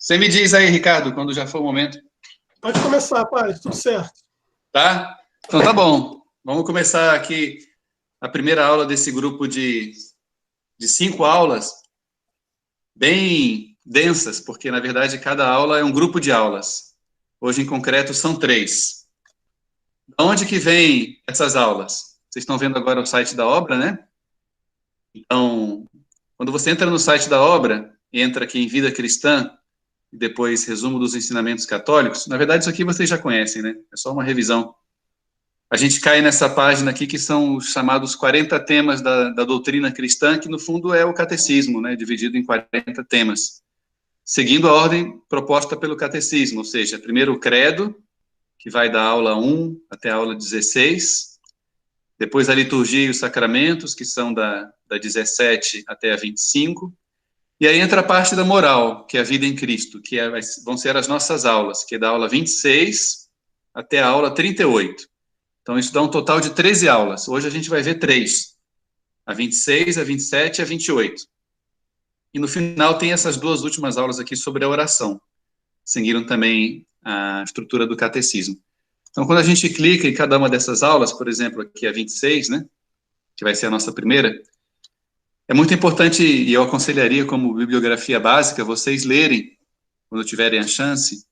Você me diz aí, Ricardo, quando já for o momento. Pode começar, padre, tudo certo. Tá? Então tá bom. Vamos começar aqui a primeira aula desse grupo de 5 aulas, bem densas, porque, na verdade, cada aula é um grupo de aulas. Hoje, em concreto, são 3. De onde que vem essas aulas? Vocês estão vendo agora o site da obra, né? Então, quando você entra no site da obra, entra aqui em Vida Cristã, e depois resumo dos ensinamentos católicos, na verdade, isso aqui vocês já conhecem, né? É só uma revisão. A gente cai nessa página aqui, que são os chamados 40 temas da doutrina cristã, que no fundo é o catecismo, né? Dividido em 40 temas, seguindo a ordem proposta pelo catecismo, ou seja, primeiro o credo, que vai da aula 1 até a aula 16, depois a liturgia e os sacramentos, que são da 17 até a 25, e aí entra a parte da moral, que é a vida em Cristo, que vão ser as nossas aulas, que é da aula 26 até a aula 38. Então, isso dá um total de 13 aulas. Hoje a gente vai ver 3. A 26, a 27 e a 28. E no final tem essas 2 últimas aulas aqui sobre a oração. Seguiram também a estrutura do catecismo. Então, quando a gente clica em cada uma dessas aulas, por exemplo, aqui a 26, né, que vai ser a nossa primeira, é muito importante, e eu aconselharia como bibliografia básica, vocês lerem, quando tiverem a chance,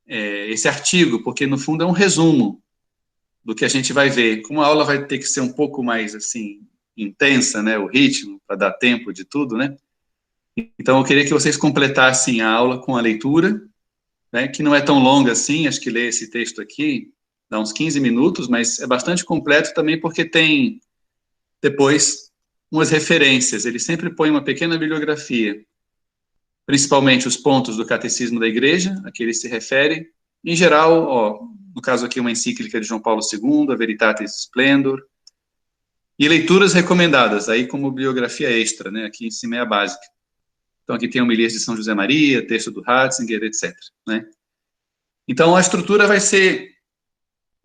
esse artigo, porque no fundo é um resumo do que a gente vai ver. Como a aula vai ter que ser um pouco mais, assim, intensa, né, o ritmo, para dar tempo de tudo, né? Então, eu queria que vocês completassem a aula com a leitura, né, que não é tão longa assim, acho que ler esse texto aqui dá uns 15 minutos, mas é bastante completo também porque tem, depois, umas referências. Ele sempre põe uma pequena bibliografia, principalmente os pontos do Catecismo da Igreja, a que ele se refere. Em geral, ó, no caso aqui, uma encíclica de João Paulo II, a Veritatis Splendor, e leituras recomendadas, aí como bibliografia extra, né, aqui em cima é a básica. Então, aqui tem homilias de São José Maria, texto do Ratzinger, etc., né. Então, a estrutura vai ser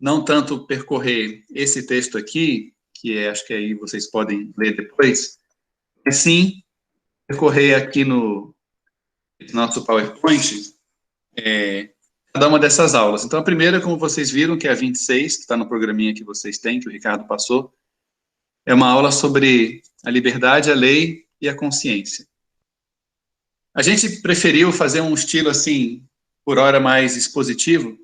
não tanto percorrer esse texto aqui, que acho que aí vocês podem ler depois, mas sim percorrer aqui no nosso PowerPoint cada uma dessas aulas. Então, a primeira, como vocês viram, que é a 26, que está no programinha que vocês têm, que o Ricardo passou, é uma aula sobre a liberdade, a lei e a consciência. A gente preferiu fazer um estilo, assim, por hora mais expositivo,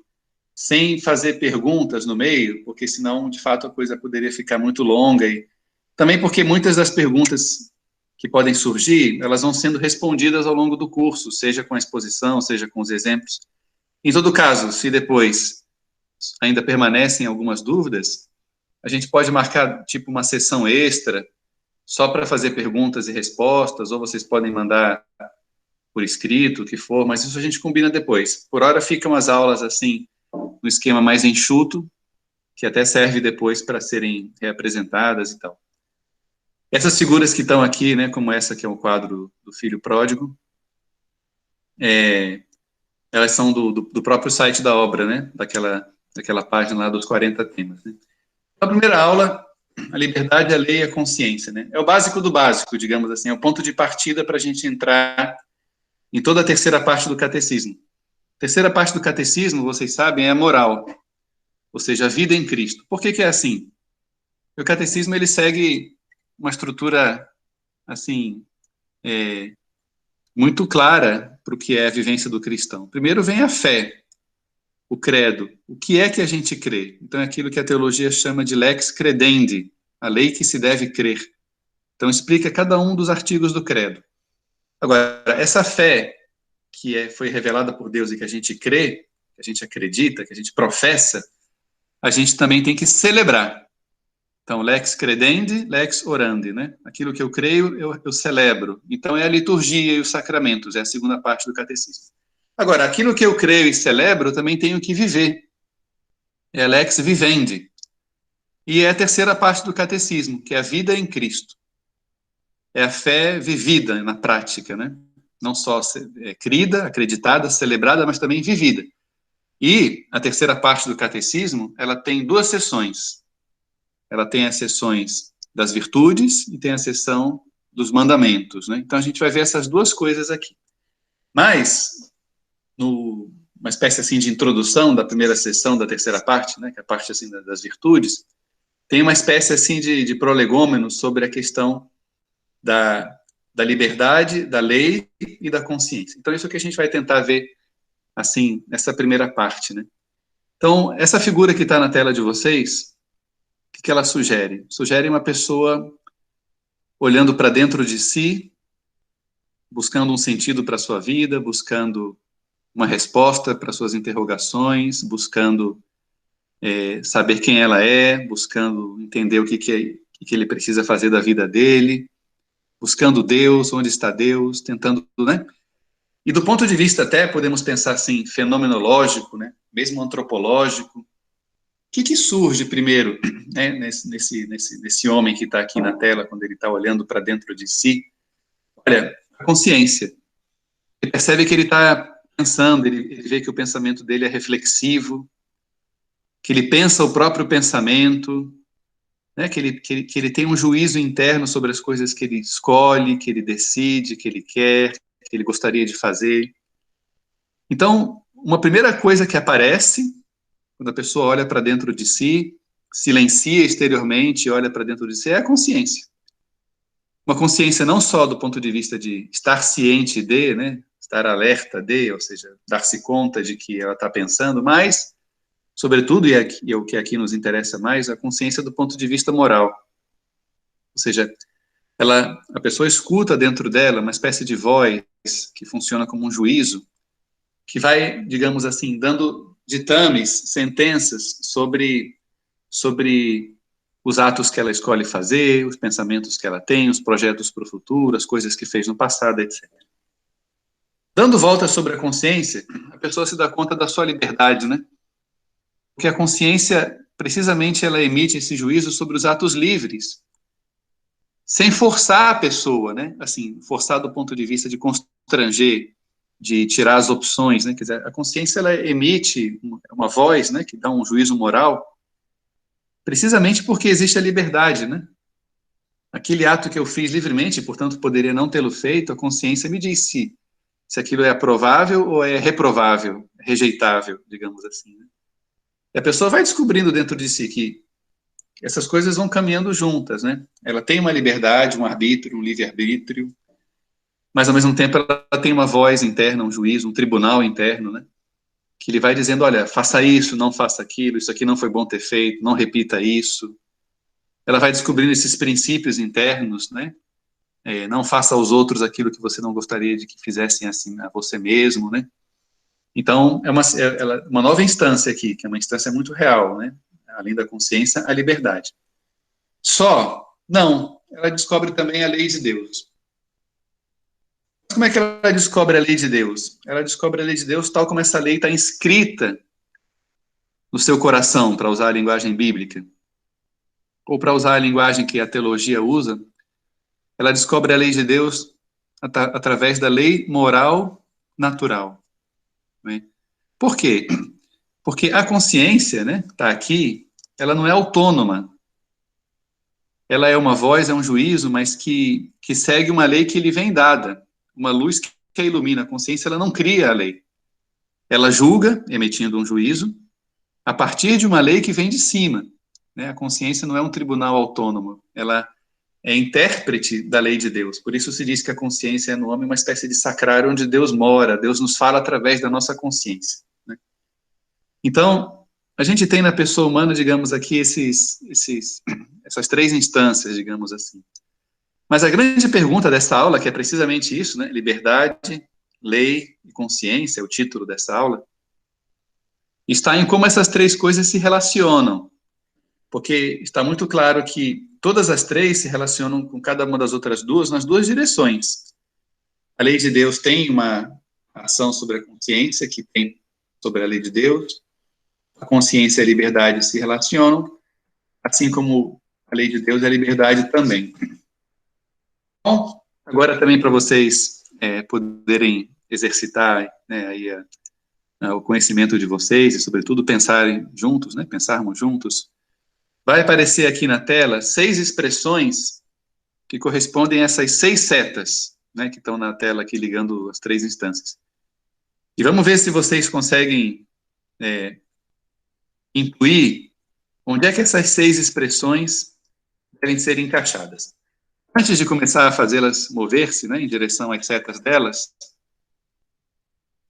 sem fazer perguntas no meio, porque senão, de fato, a coisa poderia ficar muito longa, e também porque muitas das perguntas que podem surgir, elas vão sendo respondidas ao longo do curso, seja com a exposição, seja com os exemplos. Em todo caso, se depois ainda permanecem algumas dúvidas, a gente pode marcar, tipo, uma sessão extra, só para fazer perguntas e respostas, ou vocês podem mandar por escrito, o que for, mas isso a gente combina depois. Por hora ficam as aulas, assim, no esquema mais enxuto, que até serve depois para serem reapresentadas e tal. Essas figuras que estão aqui, né, como essa que é o quadro do Filho Pródigo, elas são do próprio site da obra, né, daquela página lá dos 40 temas, né. A primeira aula, a liberdade, a lei e a consciência, né, é o básico do básico, digamos assim, é o ponto de partida para a gente entrar em toda a terceira parte do catecismo. A terceira parte do catecismo, vocês sabem, é a moral, ou seja, a vida em Cristo. Por que é assim? O catecismo, ele segue uma estrutura, assim, muito clara para o que é a vivência do cristão. Primeiro vem a fé, o credo. O que é que a gente crê? Então, é aquilo que a teologia chama de lex credendi, a lei que se deve crer. Então, explica cada um dos artigos do credo. Agora, essa fé que foi revelada por Deus e que a gente crê, que a gente acredita, que a gente professa, a gente também tem que celebrar. Então, lex credendi, lex orandi, né? Aquilo que eu creio, eu celebro. Então, é a liturgia e os sacramentos, é a segunda parte do catecismo. Agora, aquilo que eu creio e celebro, eu também tenho que viver. É lex vivendi. E é a terceira parte do catecismo, que é a vida em Cristo. É a fé vivida na prática, né? Não só crida, acreditada, celebrada, mas também vivida. E a terceira parte do catecismo, ela tem 2 seções. Ela tem as seções das virtudes e tem a seção dos mandamentos, né? Então, a gente vai ver essas 2 coisas aqui. Mas, uma espécie assim de introdução da primeira sessão da terceira parte, né, que é a parte assim das virtudes, tem uma espécie assim de prolegômeno sobre a questão da liberdade, da lei e da consciência. Então, isso é o que a gente vai tentar ver, assim, nessa primeira parte, né? Então, essa figura que está na tela de vocês, o que ela sugere? Sugere uma pessoa olhando para dentro de si, buscando um sentido para a sua vida, buscando uma resposta para suas interrogações, buscando saber quem ela é, buscando entender o que ele precisa fazer da vida dele, buscando Deus, onde está Deus, tentando, né? E do ponto de vista até, podemos pensar assim, fenomenológico, né? Mesmo antropológico, o que surge primeiro, né? nesse homem que está aqui na tela, quando ele está olhando para dentro de si? Olha, a consciência. Ele percebe que ele está pensando, ele vê que o pensamento dele é reflexivo, que ele pensa o próprio pensamento, né, que ele tem um juízo interno sobre as coisas que ele escolhe, que ele decide, que ele quer, que ele gostaria de fazer. Então, uma primeira coisa que aparece, quando a pessoa olha para dentro de si, silencia exteriormente e olha para dentro de si, é a consciência. Uma consciência não só do ponto de vista de estar ciente de, né, estar alerta de, ou seja, dar-se conta de que ela está pensando, mas, sobretudo, e é o que aqui nos interessa mais, a consciência do ponto de vista moral. Ou seja, a pessoa escuta dentro dela uma espécie de voz que funciona como um juízo, que vai, digamos assim, dando ditames, sentenças sobre os atos que ela escolhe fazer, os pensamentos que ela tem, os projetos para o futuro, as coisas que fez no passado, etc. Dando volta sobre a consciência, a pessoa se dá conta da sua liberdade, né? Porque a consciência, precisamente, ela emite esse juízo sobre os atos livres, sem forçar a pessoa, né? Assim, forçar do ponto de vista de constranger, de tirar as opções, né? Quer dizer, a consciência, ela emite uma voz, né? Que dá um juízo moral, precisamente porque existe a liberdade, né? Aquele ato que eu fiz livremente, portanto, poderia não tê-lo feito, a consciência me diz se aquilo é aprovável ou é reprovável, rejeitável, digamos assim, né? E a pessoa vai descobrindo dentro de si que essas coisas vão caminhando juntas, né? Ela tem uma liberdade, um arbítrio, um livre-arbítrio, mas ao mesmo tempo ela tem uma voz interna, um juízo, um tribunal interno, né? Que ele vai dizendo, olha, faça isso, não faça aquilo, isso aqui não foi bom ter feito, não repita isso. Ela vai descobrindo esses princípios internos, né? Não faça aos outros aquilo que você não gostaria de que fizessem assim a você mesmo, né? Então, é uma nova instância aqui, que é uma instância muito real, né? Além da consciência, a liberdade. Não, ela descobre também a lei de Deus. Mas como é que ela descobre a lei de Deus? Ela descobre a lei de Deus tal como essa lei está inscrita no seu coração, para usar a linguagem bíblica, ou para usar a linguagem que a teologia usa, ela descobre a lei de Deus através da lei moral natural. Né? Por quê? Porque a consciência, né, está aqui, ela não é autônoma. Ela é uma voz, é um juízo, mas que segue uma lei que lhe vem dada, uma luz que a ilumina. A consciência, ela não cria a lei. Ela julga, emitindo um juízo, a partir de uma lei que vem de cima. Né? A consciência não é um tribunal autônomo, ela é intérprete da lei de Deus. Por isso se diz que a consciência é no homem uma espécie de sacrário onde Deus mora, Deus nos fala através da nossa consciência. Né? Então, a gente tem na pessoa humana, digamos aqui, essas três instâncias, digamos assim. Mas a grande pergunta dessa aula, que é precisamente isso, né? Liberdade, lei e consciência, é o título dessa aula, está em como essas três coisas se relacionam. Porque está muito claro que todas as três se relacionam com cada uma das outras duas nas duas direções. A lei de Deus tem uma ação sobre a consciência, que tem sobre a lei de Deus. A consciência e a liberdade se relacionam, assim como a lei de Deus e a liberdade também. Bom, agora também para vocês poderem exercitar, né, aí o conhecimento de vocês e, sobretudo, pensarem juntos, né, pensarmos juntos, vai aparecer aqui na tela 6 expressões que correspondem a essas 6 setas, né, que estão na tela aqui ligando as 3 instâncias. E vamos ver se vocês conseguem intuir onde é que essas 6 expressões devem ser encaixadas. Antes de começar a fazê-las mover-se, né, em direção às setas delas,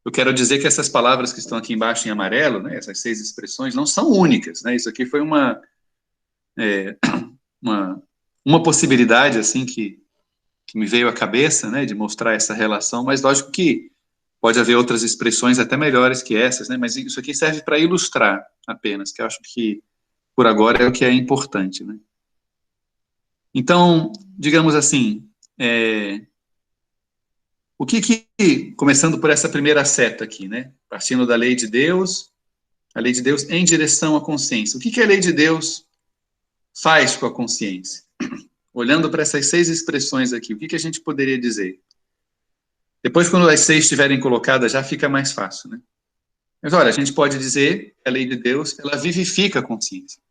eu quero dizer que essas palavras que estão aqui embaixo em amarelo, né, essas 6 expressões, não são únicas, né? Isso aqui foi uma possibilidade assim que me veio à cabeça, né, de mostrar essa relação, mas lógico que pode haver outras expressões até melhores que essas, né, mas isso aqui serve para ilustrar apenas, que eu acho que por agora é o que é importante, né. Então, digamos assim, o que, começando por essa primeira seta aqui, né, partindo da lei de Deus, a lei de Deus em direção à consciência. O que a lei de Deus faz com a consciência? Olhando para essas 6 expressões aqui, o que a gente poderia dizer? Depois, quando as 6 estiverem colocadas, já fica mais fácil, né? Mas, olha, a gente pode dizer que a lei de Deus, ela vivifica a consciência.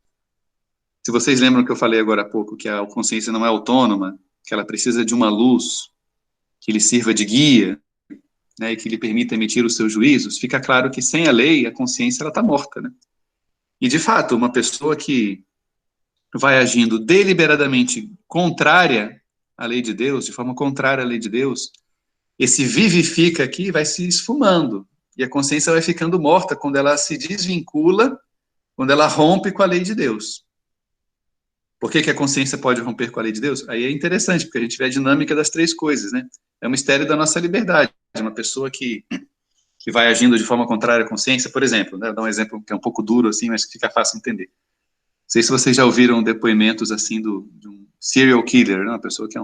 Se vocês lembram que eu falei agora há pouco, que a consciência não é autônoma, que ela precisa de uma luz que lhe sirva de guia, né, e que lhe permita emitir os seus juízos, fica claro que sem a lei, a consciência está morta, né? E, de fato, uma pessoa que vai agindo deliberadamente contrária à lei de Deus, de forma contrária à lei de Deus, esse vivifica aqui vai se esfumando, e a consciência vai ficando morta quando ela se desvincula, quando ela rompe com a lei de Deus. Por que a consciência pode romper com a lei de Deus? Aí é interessante, porque a gente vê a dinâmica das 3 coisas, né? É um mistério da nossa liberdade. Uma pessoa que vai agindo de forma contrária à consciência, por exemplo, né? Vou dar um exemplo que é um pouco duro, assim, mas que fica fácil entender. Não sei se vocês já ouviram depoimentos, assim, de um serial killer, né? Uma pessoa que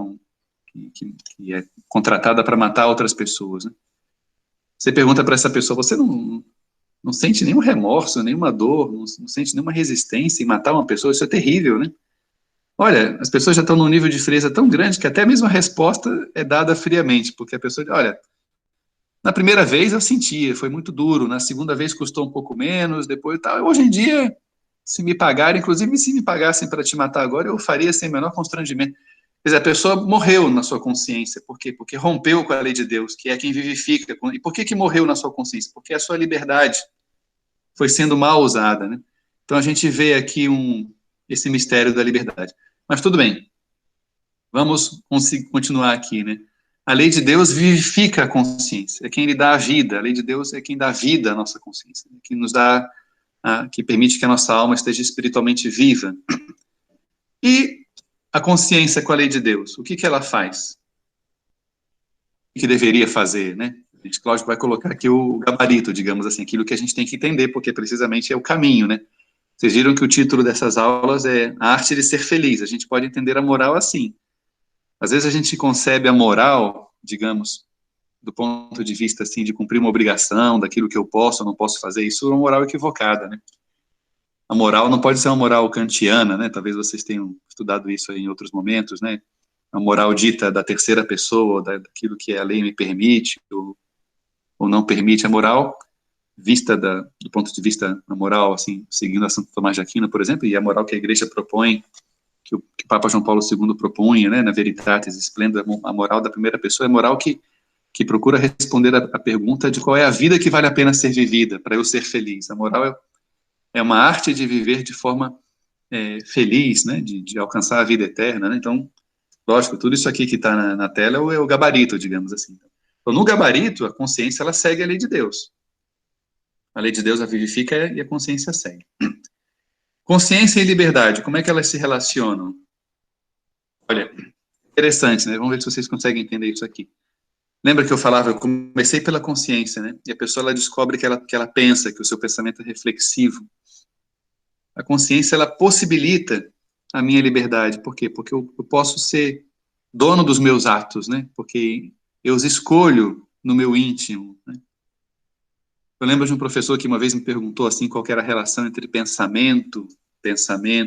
é contratada para matar outras pessoas, né? Você pergunta para essa pessoa, você não sente nenhum remorso, nenhuma dor, não sente nenhuma resistência em matar uma pessoa? Isso é terrível, né? Olha, as pessoas já estão num nível de frieza tão grande que até mesmo a resposta é dada friamente, porque a pessoa diz, olha, na primeira vez eu sentia, foi muito duro, na segunda vez custou um pouco menos, depois tal. Hoje em dia, se me pagarem, inclusive se me pagassem para te matar agora, eu faria sem o menor constrangimento. Quer dizer, a pessoa morreu na sua consciência. Por quê? Porque rompeu com a lei de Deus, que é quem vivifica. E por que morreu na sua consciência? Porque a sua liberdade foi sendo mal usada, né? Então a gente vê aqui esse mistério da liberdade. Mas tudo bem, vamos continuar aqui, né? A lei de Deus vivifica a consciência, é quem lhe dá a vida. A lei de Deus é quem dá vida à nossa consciência, que nos dá, que permite que a nossa alma esteja espiritualmente viva. E a consciência com a lei de Deus, o que ela faz? O que deveria fazer, né? A gente, lógico, vai colocar aqui o gabarito, digamos assim, aquilo que a gente tem que entender, porque precisamente é o caminho, né? Vocês viram que o título dessas aulas é A Arte de Ser Feliz. A gente pode entender a moral assim. Às vezes a gente concebe a moral, digamos, do ponto de vista assim de cumprir uma obrigação, daquilo que eu posso ou não posso fazer. Isso é uma moral equivocada, né? A moral não pode ser uma moral kantiana, né? Talvez vocês tenham estudado isso em outros momentos, né? A moral dita da terceira pessoa, daquilo que a lei me permite ou não permite. A moral vista do ponto de vista da moral, assim, seguindo a Santo Tomás de Aquino, por exemplo, e a moral que a Igreja propõe, que o Papa João Paulo II propunha, né, na Veritatis Splendor, a moral da primeira pessoa é a moral que procura responder a pergunta de qual é a vida que vale a pena ser vivida, para eu ser feliz. A moral é uma arte de viver de forma feliz, né, de alcançar a vida eterna, né? Então, lógico, tudo isso aqui que está na tela é o gabarito, digamos assim. Então, no gabarito, a consciência, ela segue a lei de Deus. A lei de Deus a vivifica e a consciência segue. Consciência e liberdade, como é que elas se relacionam? Olha, interessante, né? Vamos ver se vocês conseguem entender isso aqui. Lembra que eu falava, eu comecei pela consciência, né? E a pessoa, ela descobre que ela pensa, que o seu pensamento é reflexivo. A consciência, ela possibilita a minha liberdade. Por quê? Porque eu posso ser dono dos meus atos, né? Porque eu os escolho no meu íntimo, né? Eu lembro de um professor que uma vez me perguntou assim qual que era a relação entre pensamento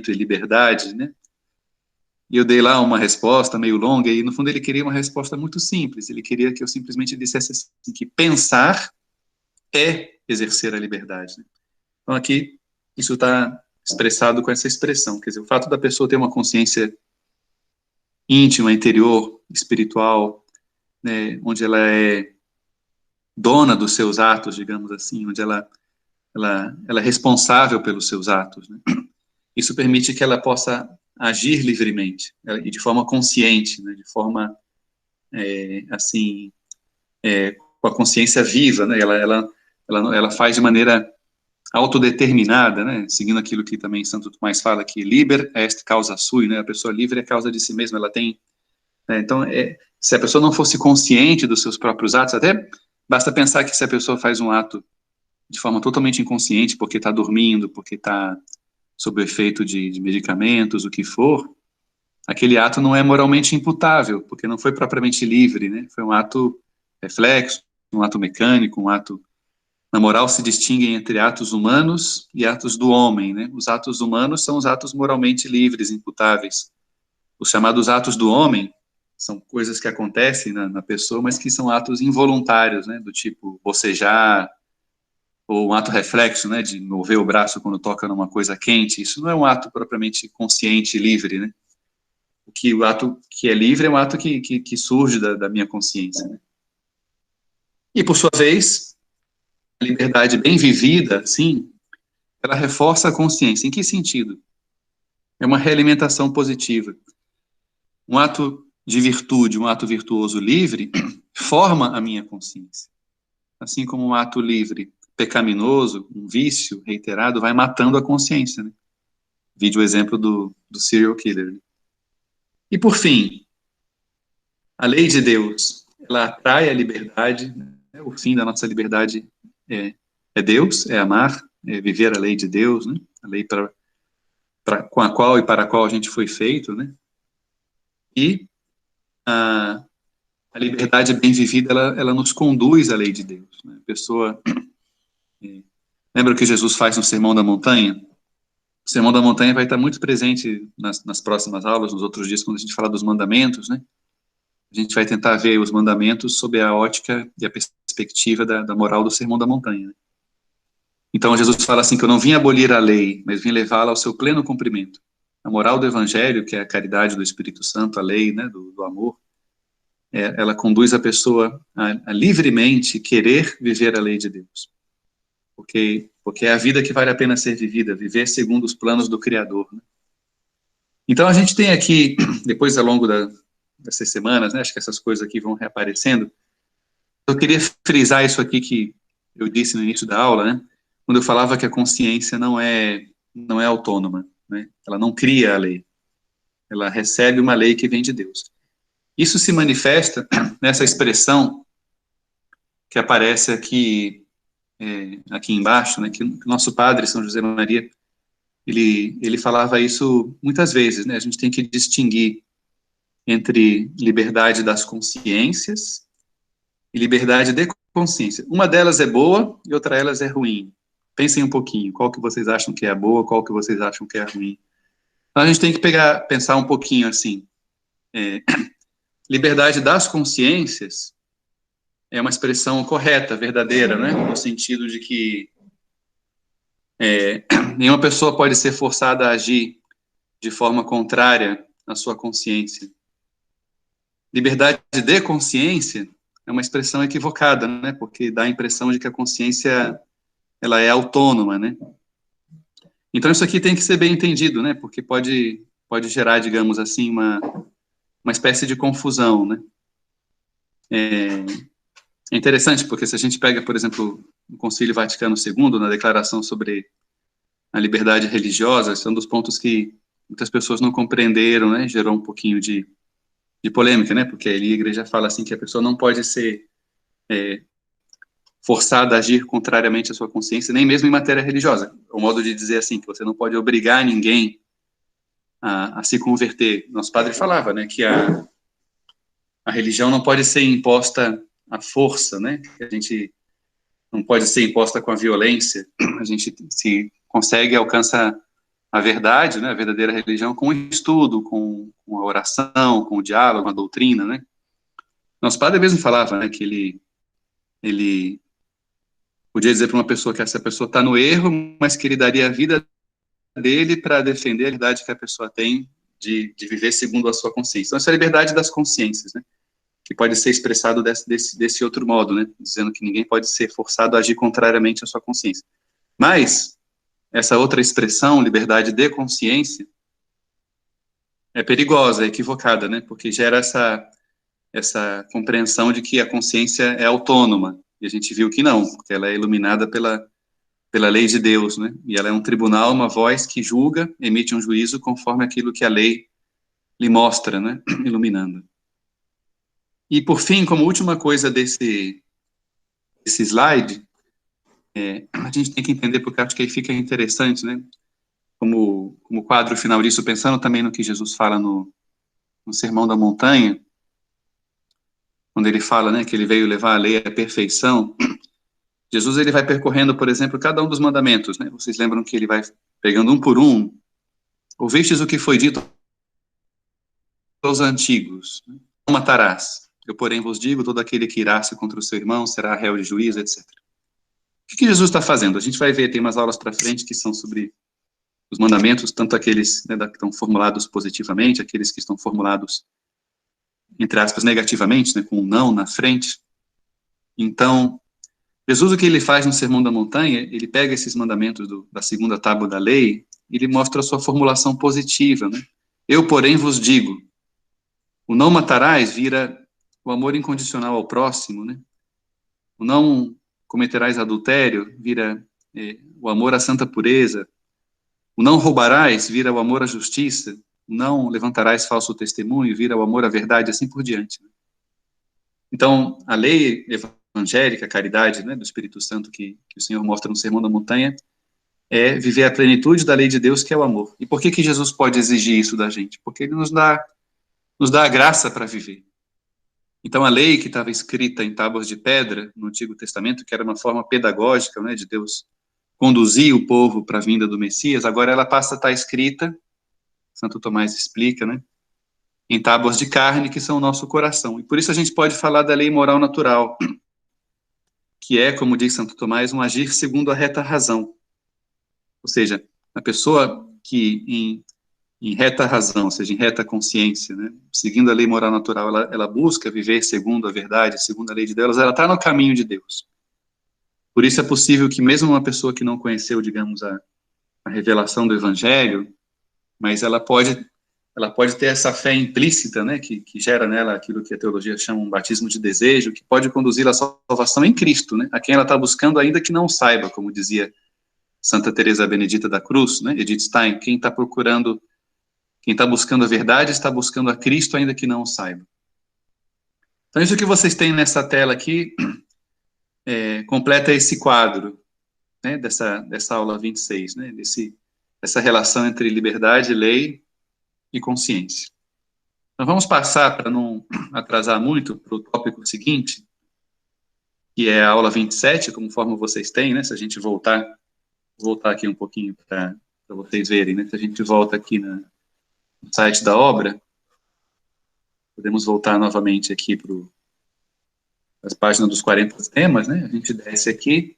e liberdade, né? E eu dei lá uma resposta meio longa e no fundo ele queria uma resposta muito simples. Ele queria que eu simplesmente dissesse assim, que pensar é exercer a liberdade, né? Então aqui isso está expressado com essa expressão, quer dizer, o fato da pessoa ter uma consciência íntima, interior, espiritual, né, onde ela é dona dos seus atos, digamos assim, onde ela é responsável pelos seus atos, né? Isso permite que ela possa agir livremente e de forma consciente, né? De forma, assim, com a consciência viva, né? Ela faz de maneira autodeterminada, né? Seguindo aquilo que também Santo Tomás fala, que liber est causa sui, né? A pessoa livre é causa de si mesma, ela tem, né? Então, se a pessoa não fosse consciente dos seus próprios atos, até basta pensar que se a pessoa faz um ato de forma totalmente inconsciente, porque está dormindo, porque está sob o efeito de medicamentos, o que for, aquele ato não é moralmente imputável, porque não foi propriamente livre, né? Foi um ato reflexo, um ato mecânico, um ato... Na moral se distinguem entre atos humanos e atos do homem, né? Os atos humanos são os atos moralmente livres, imputáveis. Os chamados atos do homem são coisas que acontecem na pessoa, mas que são atos involuntários, né? Do tipo bocejar, ou um ato reflexo, né? De mover o braço quando toca numa coisa quente. Isso não é um ato propriamente consciente e livre, né? O ato que é livre é um ato que surge da minha consciência, né? E, por sua vez, a liberdade bem vivida, sim, ela reforça a consciência. Em que sentido? É uma realimentação positiva. Um ato de virtude, um ato virtuoso livre, forma a minha consciência. Assim como um ato livre pecaminoso, um vício reiterado, vai matando a consciência, né? Vide o exemplo do serial killer. E, por fim, a lei de Deus, ela atrai a liberdade, né? O fim da nossa liberdade é Deus, é amar, é viver a lei de Deus, né? A lei com a qual e para a qual a gente foi feito, né? E a liberdade bem vivida, ela nos conduz à lei de Deus, né? A pessoa... lembra o que Jesus faz no Sermão da Montanha? O Sermão da Montanha vai estar muito presente nas próximas aulas, nos outros dias, quando a gente fala dos mandamentos, né? A gente vai tentar ver os mandamentos sob a ótica e a perspectiva da moral do Sermão da Montanha, né? Então, Jesus fala assim, que eu não vim abolir a lei, mas vim levá-la ao seu pleno cumprimento. A moral do Evangelho, que é a caridade do Espírito Santo, a lei, né, do amor, ela conduz a pessoa a livremente querer viver a lei de Deus. Porque é a vida que vale a pena ser vivida, viver segundo os planos do Criador, né? Então, a gente tem aqui, depois ao longo dessas semanas, né, acho que essas coisas aqui vão reaparecendo. Eu queria frisar isso aqui que eu disse no início da aula, né, quando eu falava que a consciência não é autônoma, né, ela não cria a lei, ela recebe uma lei que vem de Deus. Isso se manifesta nessa expressão que aparece aqui, aqui embaixo, né, que o nosso padre, São José Maria, ele falava isso muitas vezes, né, a gente tem que distinguir entre liberdade das consciências e liberdade de consciência. Uma delas é boa e outra delas é ruim. Pensem um pouquinho, qual que vocês acham que é a boa, qual que vocês acham que é a ruim. Então, a gente tem que pensar um pouquinho assim, liberdade das consciências é uma expressão correta, verdadeira, né? No sentido de que nenhuma pessoa pode ser forçada a agir de forma contrária à sua consciência. Liberdade de consciência é uma expressão equivocada, né? Porque dá a impressão de que a consciência ela é autônoma, né? Então isso aqui tem que ser bem entendido, né? Porque pode gerar, digamos assim, uma espécie de confusão, né? É interessante porque se a gente pega, por exemplo, o Concílio Vaticano II, na declaração sobre a liberdade religiosa, esse é um dos pontos que muitas pessoas não compreenderam, né? Gerou um pouquinho de polêmica, né? Porque ali a igreja fala assim que a pessoa não pode ser forçada a agir contrariamente à sua consciência, nem mesmo em matéria religiosa. O modo de dizer assim, que você não pode obrigar ninguém a se converter. Nosso padre falava, né, que a religião não pode ser imposta à força, né? Que a gente não pode ser imposta com a violência. A gente se consegue alcança a verdade, né, a verdadeira religião com o estudo, com a oração, com o diálogo, com a doutrina, né? Nosso padre mesmo falava, né, que ele podia dizer para uma pessoa que essa pessoa está no erro, mas que ele daria a vida dele para defender a liberdade que a pessoa tem de viver segundo a sua consciência. Então, essa é a liberdade das consciências, né? que pode ser expressado desse outro modo, né? Dizendo que ninguém pode ser forçado a agir contrariamente à sua consciência. Mas essa outra expressão, liberdade de consciência, é perigosa, é equivocada, né? Porque gera essa compreensão de que a consciência é autônoma. E a gente viu que não, porque ela é iluminada pela lei de Deus, né? E ela é um tribunal, uma voz que julga, emite um juízo conforme aquilo que a lei lhe mostra, né? Iluminando. E, por fim, como última coisa desse slide, a gente tem que entender, porque acho que aí fica interessante, né? Como quadro final disso, pensando também no que Jesus fala no Sermão da Montanha, quando ele fala, né, que ele veio levar a lei à perfeição. Jesus, ele vai percorrendo, por exemplo, cada um dos mandamentos, né? Vocês lembram que ele vai pegando um por um. Ouvistes o que foi dito aos antigos, né? Não matarás. Eu, porém, vos digo, todo aquele que irá-se contra o seu irmão será réu de juízo, etc. O que Jesus está fazendo? A gente vai ver, tem umas aulas para frente que são sobre os mandamentos, tanto aqueles, né, que estão formulados positivamente, aqueles que estão formulados, entre aspas, negativamente, né, com um não na frente. Então, Jesus, o que ele faz no Sermão da Montanha, ele pega esses mandamentos da segunda tábua da lei, e ele mostra a sua formulação positiva, né? Eu, porém, vos digo, o não matarás vira o amor incondicional ao próximo, né? O não cometerás adultério vira o amor à santa pureza. O não roubarás vira o amor à justiça. O não levantarás falso testemunho vira o amor à verdade, assim por diante, né? Então, a lei evangélica, a caridade, né, do Espírito Santo que o Senhor mostra no Sermão da Montanha, é viver a plenitude da lei de Deus, que é o amor. E por que Jesus pode exigir isso da gente? Porque ele nos dá a graça para viver. Então, a lei que estava escrita em tábuas de pedra no Antigo Testamento, que era uma forma pedagógica, né, de Deus conduzir o povo para a vinda do Messias, agora ela passa a estar escrita, Santo Tomás explica, né, em tábuas de carne, que são o nosso coração. E por isso a gente pode falar da lei moral natural, que é, como diz Santo Tomás, um agir segundo a reta razão. Ou seja, a pessoa que em reta razão, ou seja, em reta consciência, né, seguindo a lei moral natural, ela busca viver segundo a verdade, segundo a lei de Deus, ela está no caminho de Deus. Por isso é possível que mesmo uma pessoa que não conheceu, digamos, a revelação do Evangelho, mas ela pode ter essa fé implícita, né, que gera nela aquilo que a teologia chama um batismo de desejo, que pode conduzir à salvação em Cristo, né, a quem ela está buscando, ainda que não saiba, como dizia Santa Teresa Benedita da Cruz, né, Edith Stein, quem está buscando a verdade está buscando a Cristo, ainda que não o saiba. Então, isso que vocês têm nessa tela aqui completa esse quadro, né, dessa aula 26, né, dessa relação entre liberdade, lei e consciência. Então, vamos passar, para não atrasar muito, para o tópico seguinte, que é a aula 27, conforme vocês têm, né, se a gente voltar aqui um pouquinho para vocês verem, né, se a gente volta aqui no site da obra, podemos voltar novamente aqui para as páginas dos 40 temas, né, a gente desce aqui,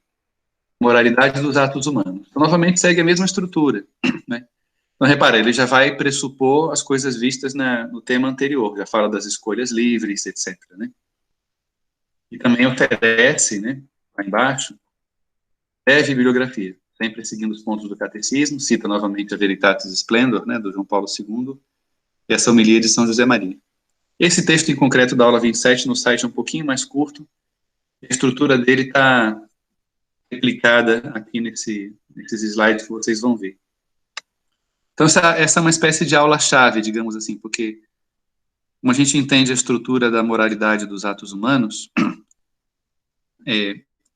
moralidade dos atos humanos. Então, novamente, segue a mesma estrutura, né. Então, repara, ele já vai pressupor as coisas vistas no tema anterior, já fala das escolhas livres, etc., né. E também oferece, né, lá embaixo, breve bibliografia, sempre seguindo os pontos do catecismo, cita novamente a Veritatis Splendor, né, do João Paulo II, e essa homilia de São José Maria. Esse texto em concreto da aula 27 no site é um pouquinho mais curto, a estrutura dele está replicada aqui nesses slides que vocês vão ver. Então, essa é uma espécie de aula-chave, digamos assim, porque como a gente entende a estrutura da moralidade dos atos humanos,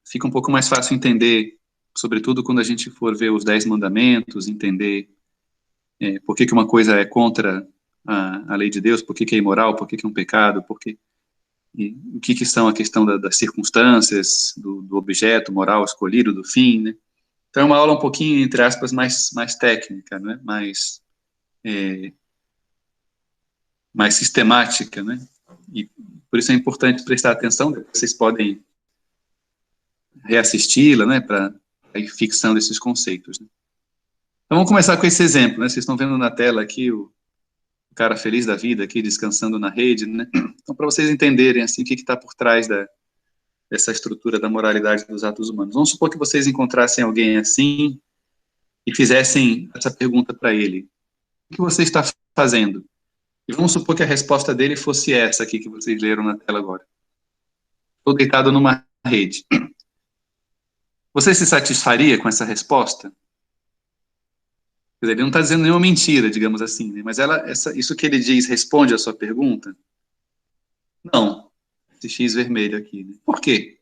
fica um pouco mais fácil entender, sobretudo quando a gente for ver os 10 mandamentos, entender por que uma coisa é contra a lei de Deus, por que é imoral, por que é um pecado, o que são a questão das circunstâncias, do objeto moral escolhido, do fim, né? Então é uma aula um pouquinho, entre aspas, mais técnica, né? mais sistemática, né? E por isso é importante prestar atenção, vocês podem reassisti-la, né, para ir fixando esses conceitos, né? Então vamos começar com esse exemplo, né? Vocês estão vendo na tela aqui o cara feliz da vida aqui, descansando na rede, né? Então, para vocês entenderem, assim, o que está por trás dessa estrutura da moralidade dos atos humanos. Vamos supor que vocês encontrassem alguém assim e fizessem essa pergunta para ele: o que você está fazendo? E vamos supor que a resposta dele fosse essa aqui que vocês leram na tela agora. Estou deitado numa rede. Você se satisfaria com essa resposta? Quer dizer, ele não está dizendo nenhuma mentira, digamos assim, né? Mas isso que ele diz responde à sua pergunta? Não. Esse X vermelho aqui, né? Por quê?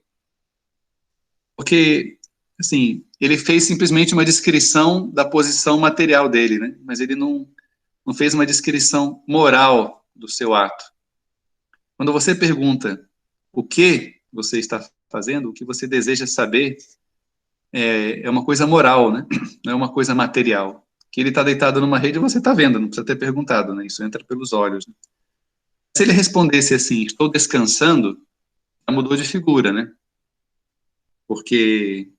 Porque, assim, ele fez simplesmente uma descrição da posição material dele, né? Mas ele não fez uma descrição moral do seu ato. Quando você pergunta o que você está fazendo, o que você deseja saber, é uma coisa moral, né? Não é uma coisa material. Que ele está deitado numa rede, você está vendo, não precisa ter perguntado, né? Isso entra pelos olhos. Né? Se ele respondesse assim, estou descansando, já mudou de figura, né? Porque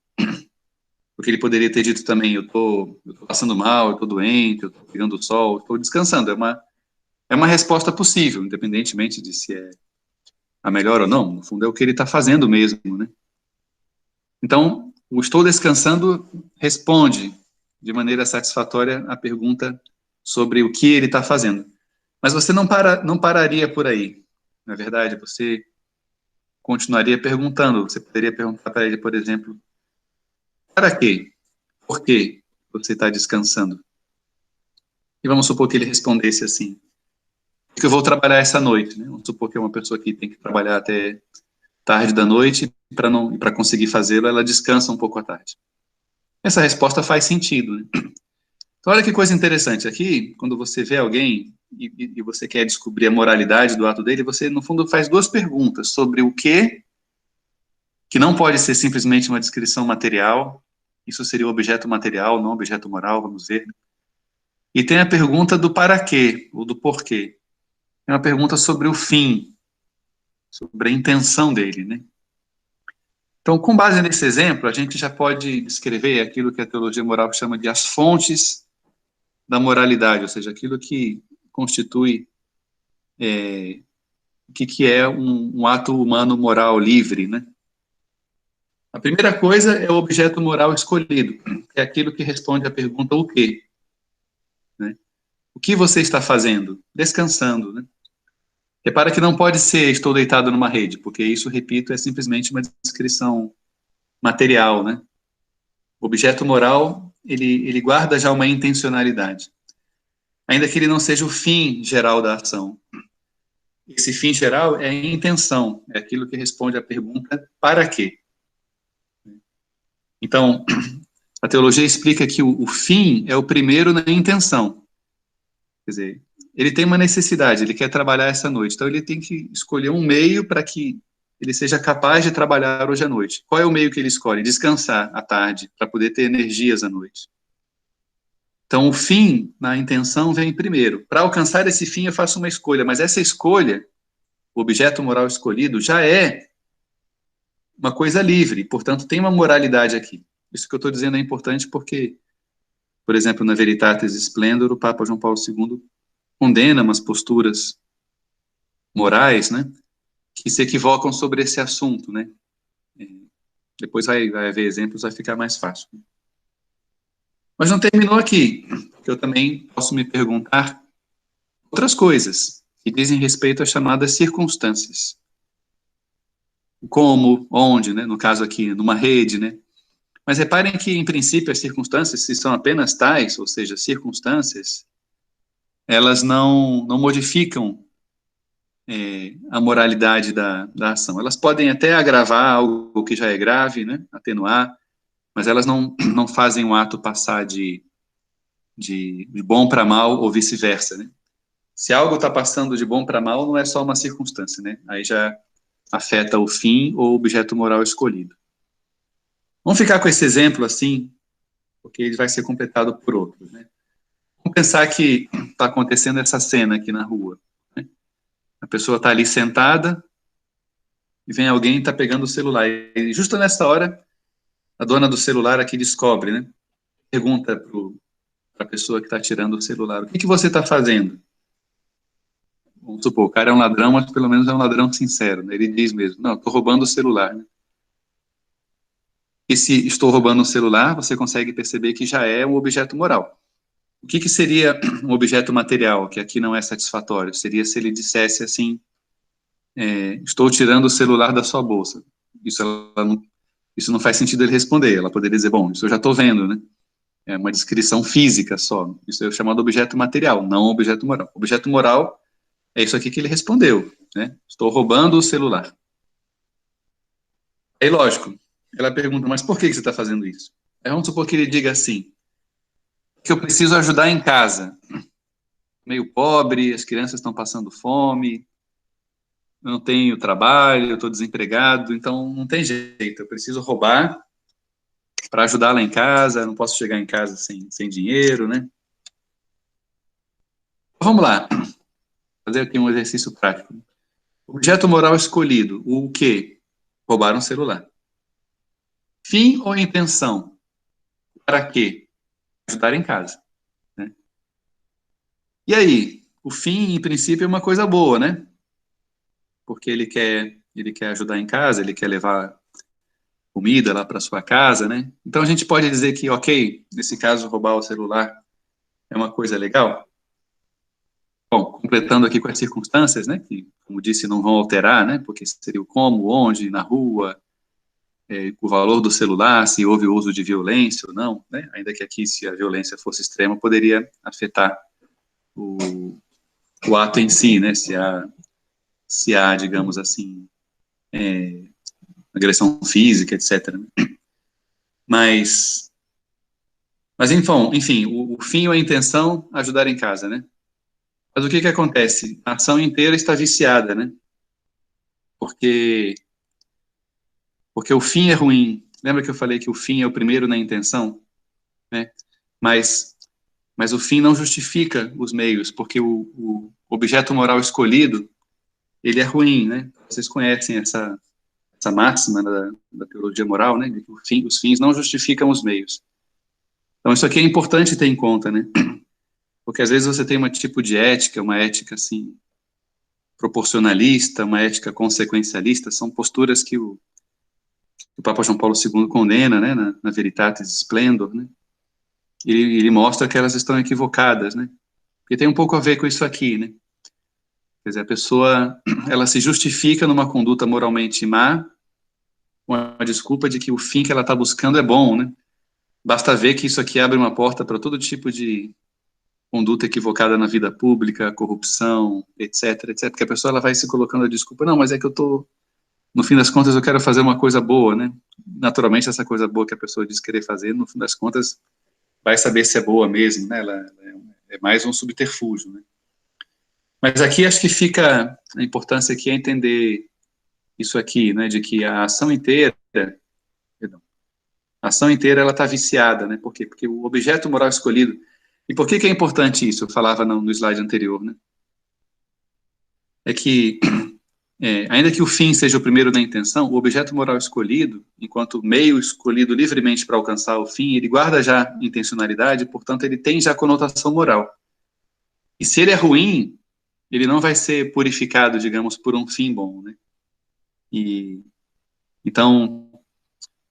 ele poderia ter dito também, eu estou passando mal, eu estou doente, eu estou pegando o sol, estou descansando. É uma resposta possível, independentemente de se é a melhor ou não. No fundo, é o que ele está fazendo mesmo, né? Então, o estou descansando responde de maneira satisfatória a pergunta sobre o que ele está fazendo. Mas você não pararia por aí. Na verdade, você continuaria perguntando. Você poderia perguntar para ele, por exemplo, para quê? Por que você está descansando? E vamos supor que ele respondesse assim, porque eu vou trabalhar essa noite, né? Vamos supor que é uma pessoa que tem que trabalhar até tarde da noite, para conseguir fazê-lo, ela descansa um pouco à tarde. Essa resposta faz sentido, né? Então, olha que coisa interessante. Aqui, quando você vê alguém e você quer descobrir a moralidade do ato dele, você, no fundo, faz duas perguntas sobre o que não pode ser simplesmente uma descrição material, isso seria o objeto material, não objeto moral, vamos ver. E tem a pergunta do para quê, ou do porquê. É uma pergunta sobre o fim, sobre a intenção dele, né? Então, com base nesse exemplo, a gente já pode descrever aquilo que a teologia moral chama de as fontes da moralidade, ou seja, aquilo que constitui o que é um ato humano moral livre, né? A primeira coisa é o objeto moral escolhido, que é aquilo que responde à pergunta o quê? Né? O que você está fazendo? Descansando, né? Repara que não pode ser estou deitado numa rede, porque isso, repito, é simplesmente uma descrição material, né? O objeto moral, ele guarda já uma intencionalidade, ainda que ele não seja o fim geral da ação. Esse fim geral é a intenção, é aquilo que responde à pergunta para quê? Então, a teologia explica que o fim é o primeiro na intenção. Quer dizer, ele tem uma necessidade, ele quer trabalhar essa noite, então ele tem que escolher um meio para que ele seja capaz de trabalhar hoje à noite. Qual é o meio que ele escolhe? Descansar à tarde, para poder ter energias à noite. Então, o fim, na intenção, vem primeiro. Para alcançar esse fim, eu faço uma escolha, mas essa escolha, o objeto moral escolhido, já é uma coisa livre, portanto, tem uma moralidade aqui. Isso que eu estou dizendo é importante porque, por exemplo, na Veritatis Splendor, o Papa João Paulo II condena umas posturas morais, né, que se equivocam sobre esse assunto, né. Depois vai haver exemplos, vai ficar mais fácil. Mas não terminou aqui, porque eu também posso me perguntar outras coisas que dizem respeito às chamadas circunstâncias. Como, onde, né, no caso aqui, numa rede, né. Mas reparem que, em princípio, as circunstâncias, se são apenas tais, ou seja, circunstâncias, elas não modificam a moralidade da ação. Elas podem até agravar algo que já é grave, né, atenuar, mas elas não fazem o ato passar de bom para mal ou vice-versa, né? Se algo está passando de bom para mal, não é só uma circunstância, né? Aí já afeta o fim ou o objeto moral escolhido. Vamos ficar com esse exemplo assim, porque ele vai ser completado por outros, né? Vamos pensar que está acontecendo essa cena aqui na rua, né? A pessoa está ali sentada e vem alguém e está pegando o celular. E justo nessa hora, a dona do celular aqui descobre, né? Pergunta para a pessoa que está tirando o celular, o que você está fazendo? vamos supor, o cara é um ladrão, mas pelo menos é um ladrão sincero, né? Ele diz mesmo, não, estou roubando o celular, né? E se estou roubando o celular, você consegue perceber que já é um objeto moral. O que seria um objeto material, que aqui não é satisfatório? Seria se ele dissesse assim, estou tirando o celular da sua bolsa. Isso não faz sentido ele responder. Ela poderia dizer, bom, isso eu já estou vendo, né? É uma descrição física só. Isso é chamado objeto material, não objeto moral. Objeto moral é isso aqui que ele respondeu, né? Estou roubando o celular. Aí, lógico, ela pergunta, mas por que você está fazendo isso? Aí vamos supor que ele diga assim, que eu preciso ajudar em casa. Meio pobre, as crianças estão passando fome, eu não tenho trabalho, eu estou desempregado, então não tem jeito, eu preciso roubar para ajudar lá em casa, não posso chegar em casa sem dinheiro, né? Vamos lá, fazer aqui um exercício prático. Objeto moral escolhido, o quê? Roubar um celular. Fim ou intenção? Para quê? Ajudar em casa, né? E aí, o fim, em princípio, é uma coisa boa, né? Porque ele quer ajudar em casa, ele quer levar comida lá para sua casa, né? Então a gente pode dizer que, ok, nesse caso, roubar o celular é uma coisa legal. Bom, completando aqui com as circunstâncias, né? Que, como disse, não vão alterar, né? Porque seria o como, onde, na rua, o valor do celular, se houve uso de violência ou não, né? Ainda que aqui, se a violência fosse extrema, poderia afetar o ato em si, né? Se há, digamos assim, agressão física, etc. Mas enfim, o fim ou a intenção, ajudar em casa, né? Mas o que acontece? A ação inteira está viciada, né? Porque, porque o fim é ruim. Lembra que eu falei que o fim é o primeiro na intenção, né? Mas, mas o fim não justifica os meios, porque o objeto moral escolhido, ele é ruim, né? Vocês conhecem essa máxima da teologia moral, né? De que os fins não justificam os meios. Então, isso aqui é importante ter em conta, né? Porque às vezes você tem um tipo de ética, uma ética assim proporcionalista, uma ética consequencialista, são posturas que o Papa João Paulo II condena, né, na Veritatis Splendor, né? Ele mostra que elas estão equivocadas, né? Porque tem um pouco a ver com isso aqui, né? Quer dizer, a pessoa, ela se justifica numa conduta moralmente má, com a desculpa de que o fim que ela está buscando é bom, né? Basta ver que isso aqui abre uma porta para todo tipo de conduta equivocada na vida pública, corrupção, etc, etc, que a pessoa ela vai se colocando a desculpa, não, mas é que no fim das contas eu quero fazer uma coisa boa, né? Naturalmente essa coisa boa que a pessoa diz querer fazer, no fim das contas vai saber se é boa mesmo, né? Ela é mais um subterfúgio, né? Mas aqui acho que fica a importância aqui é entender isso aqui, né? De que a ação inteira, perdão, a ação inteira ela está viciada, né? Por quê? Porque o objeto moral escolhido. E por que é importante isso? Eu falava no slide anterior, né? É que, ainda que o fim seja o primeiro da intenção, o objeto moral escolhido, enquanto meio escolhido livremente para alcançar o fim, ele guarda já intencionalidade, portanto, ele tem já conotação moral. E se ele é ruim, ele não vai ser purificado, digamos, por um fim bom, né? E, então,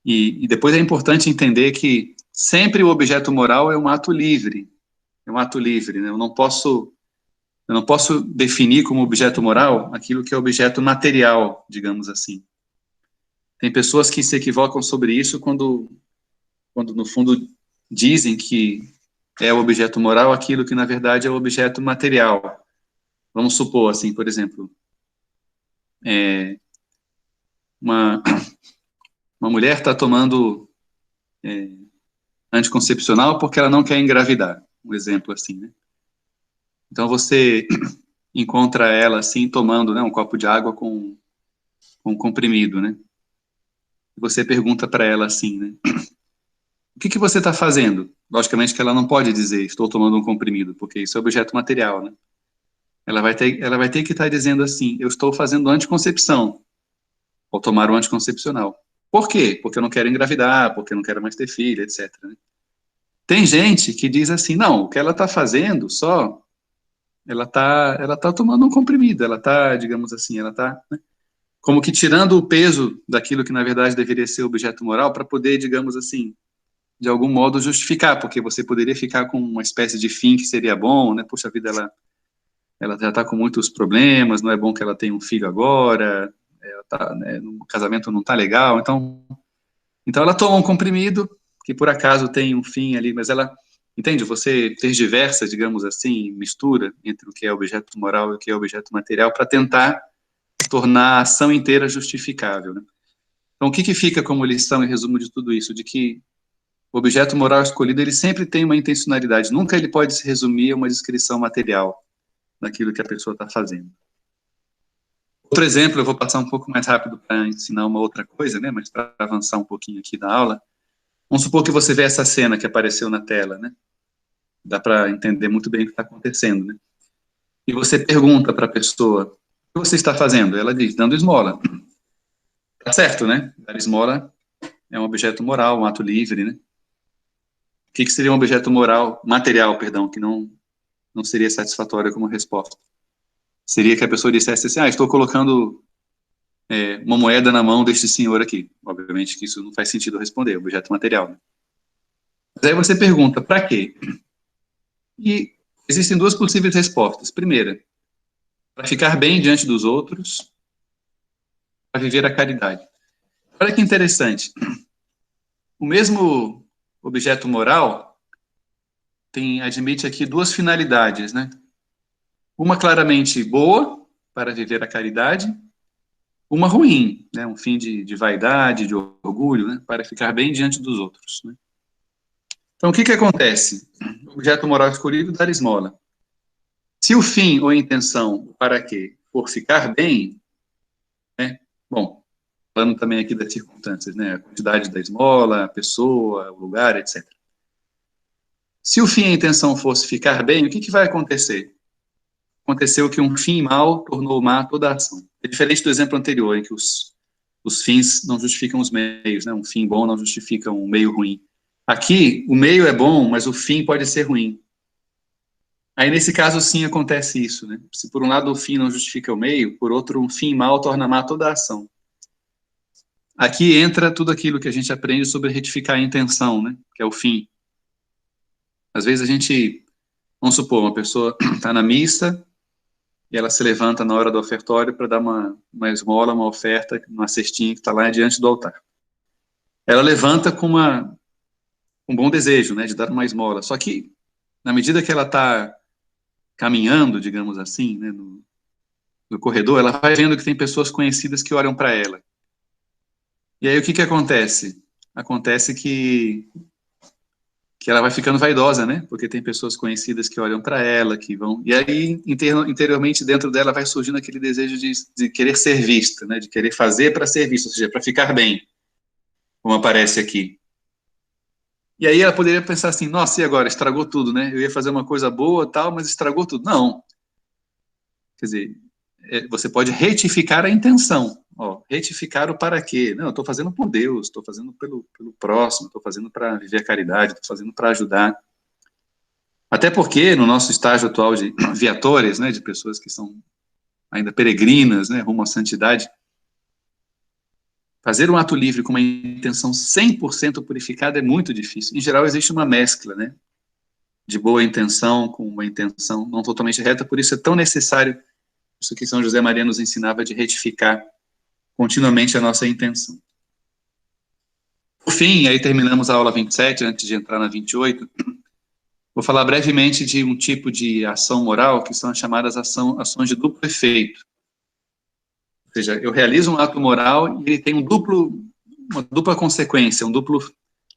e depois é importante entender que sempre o objeto moral é um ato livre, né? Eu não posso definir como objeto moral aquilo que é objeto material, digamos assim. Tem pessoas que se equivocam sobre isso quando no fundo dizem que é o objeto moral aquilo que na verdade é o objeto material. Vamos supor assim, por exemplo, uma mulher está tomando anticoncepcional porque ela não quer engravidar, um exemplo assim, né? Então você encontra ela assim tomando, né, um copo de água com um comprimido, né? E você pergunta para ela assim, né? O que você está fazendo? Logicamente que ela não pode dizer estou tomando um comprimido, porque isso é objeto material, né? Ela vai ter que estar dizendo assim, eu estou fazendo anticoncepção, ou tomar o anticoncepcional. Por quê? Porque eu não quero engravidar, porque eu não quero mais ter filho, etc, né? Tem gente que diz assim, não, o que ela está fazendo só ela tá tomando um comprimido, ela tá, digamos assim, ela tá, né, como que tirando o peso daquilo que na verdade deveria ser objeto moral para poder, digamos assim, de algum modo justificar, porque você poderia ficar com uma espécie de fim que seria bom, né? Puxa vida, ela já está com muitos problemas, não é bom que ela tenha um filho agora, ela tá, né, no casamento não está legal, então ela toma um comprimido que por acaso tem um fim ali, mas ela, entende? Você tergiversa, digamos assim, mistura entre o que é objeto moral e o que é objeto material para tentar tornar a ação inteira justificável, né? Então, o que que fica como lição e resumo de tudo isso? De que o objeto moral escolhido, ele sempre tem uma intencionalidade, nunca ele pode se resumir a uma descrição material daquilo que a pessoa está fazendo. Outro exemplo, eu vou passar um pouco mais rápido para ensinar uma outra coisa, né, mas para avançar um pouquinho aqui da aula. Vamos supor que você vê essa cena que apareceu na tela, né? Dá para entender muito bem o que está acontecendo, né? E você pergunta para a pessoa, o que você está fazendo? Ela diz, dando esmola. Tá certo, né? Dar esmola é um objeto moral, um ato livre, né? O que que seria um objeto moral, material, perdão, que não seria satisfatório como resposta? Seria que a pessoa dissesse assim, estou colocando uma moeda na mão deste senhor aqui. Obviamente que isso não faz sentido responder, objeto material, né? Mas aí você pergunta, para quê? E existem duas possíveis respostas. Primeira, para ficar bem diante dos outros, para viver a caridade. Olha que interessante. O mesmo objeto moral admite aqui duas finalidades, né? Uma claramente boa, para viver a caridade, uma ruim, né? Um fim de vaidade, de orgulho, né? Para ficar bem diante dos outros, né? Então, o que que acontece? O objeto moral escolhido, dar esmola. Se o fim ou a intenção para quê for ficar bem, né? Bom, falando também aqui das circunstâncias, né? A quantidade da esmola, a pessoa, o lugar, etc. Se o fim e a intenção fosse ficar bem, o que que vai acontecer? Aconteceu que um fim mal tornou má toda a ação. É diferente do exemplo anterior, em que os fins não justificam os meios, né? Um fim bom não justifica um meio ruim. Aqui, o meio é bom, mas o fim pode ser ruim. Aí, nesse caso, sim, acontece isso, né? Se por um lado o fim não justifica o meio, por outro, um fim mal torna má toda a ação. Aqui entra tudo aquilo que a gente aprende sobre retificar a intenção, né? Que é o fim. Às vezes a gente, vamos supor, uma pessoa está na missa e ela se levanta na hora do ofertório para dar uma esmola, uma oferta, uma cestinha que está lá diante do altar. Ela levanta com um bom desejo, né, de dar uma esmola. Só que, na medida que ela está caminhando, digamos assim, né, no corredor, ela vai vendo que tem pessoas conhecidas que olham para ela. E aí o que que acontece? Acontece que ela vai ficando vaidosa, né? Porque tem pessoas conhecidas que olham para ela, que vão... E aí, interiormente, dentro dela, vai surgindo aquele desejo de querer ser vista, né? De querer fazer para ser vista, ou seja, para ficar bem, como aparece aqui. E aí ela poderia pensar assim, nossa, e agora? Estragou tudo, né? Eu ia fazer uma coisa boa, tal, mas estragou tudo. Não. Quer dizer, você pode retificar a intenção. Ó, retificar o para quê. Não, eu estou fazendo por Deus, estou fazendo pelo próximo, estou fazendo para viver a caridade, estou fazendo para ajudar. Até porque, no nosso estágio atual de viatores, né, de pessoas que são ainda peregrinas, né, rumo à santidade, fazer um ato livre com uma intenção 100% purificada é muito difícil. Em geral, existe uma mescla, né, de boa intenção com uma intenção não totalmente reta, por isso é tão necessário isso que São José Maria nos ensinava de retificar continuamente a nossa intenção. Por fim, aí terminamos a aula 27, antes de entrar na 28, vou falar brevemente de um tipo de ação moral que são as chamadas ações de duplo efeito. Ou seja, eu realizo um ato moral e ele tem uma dupla consequência,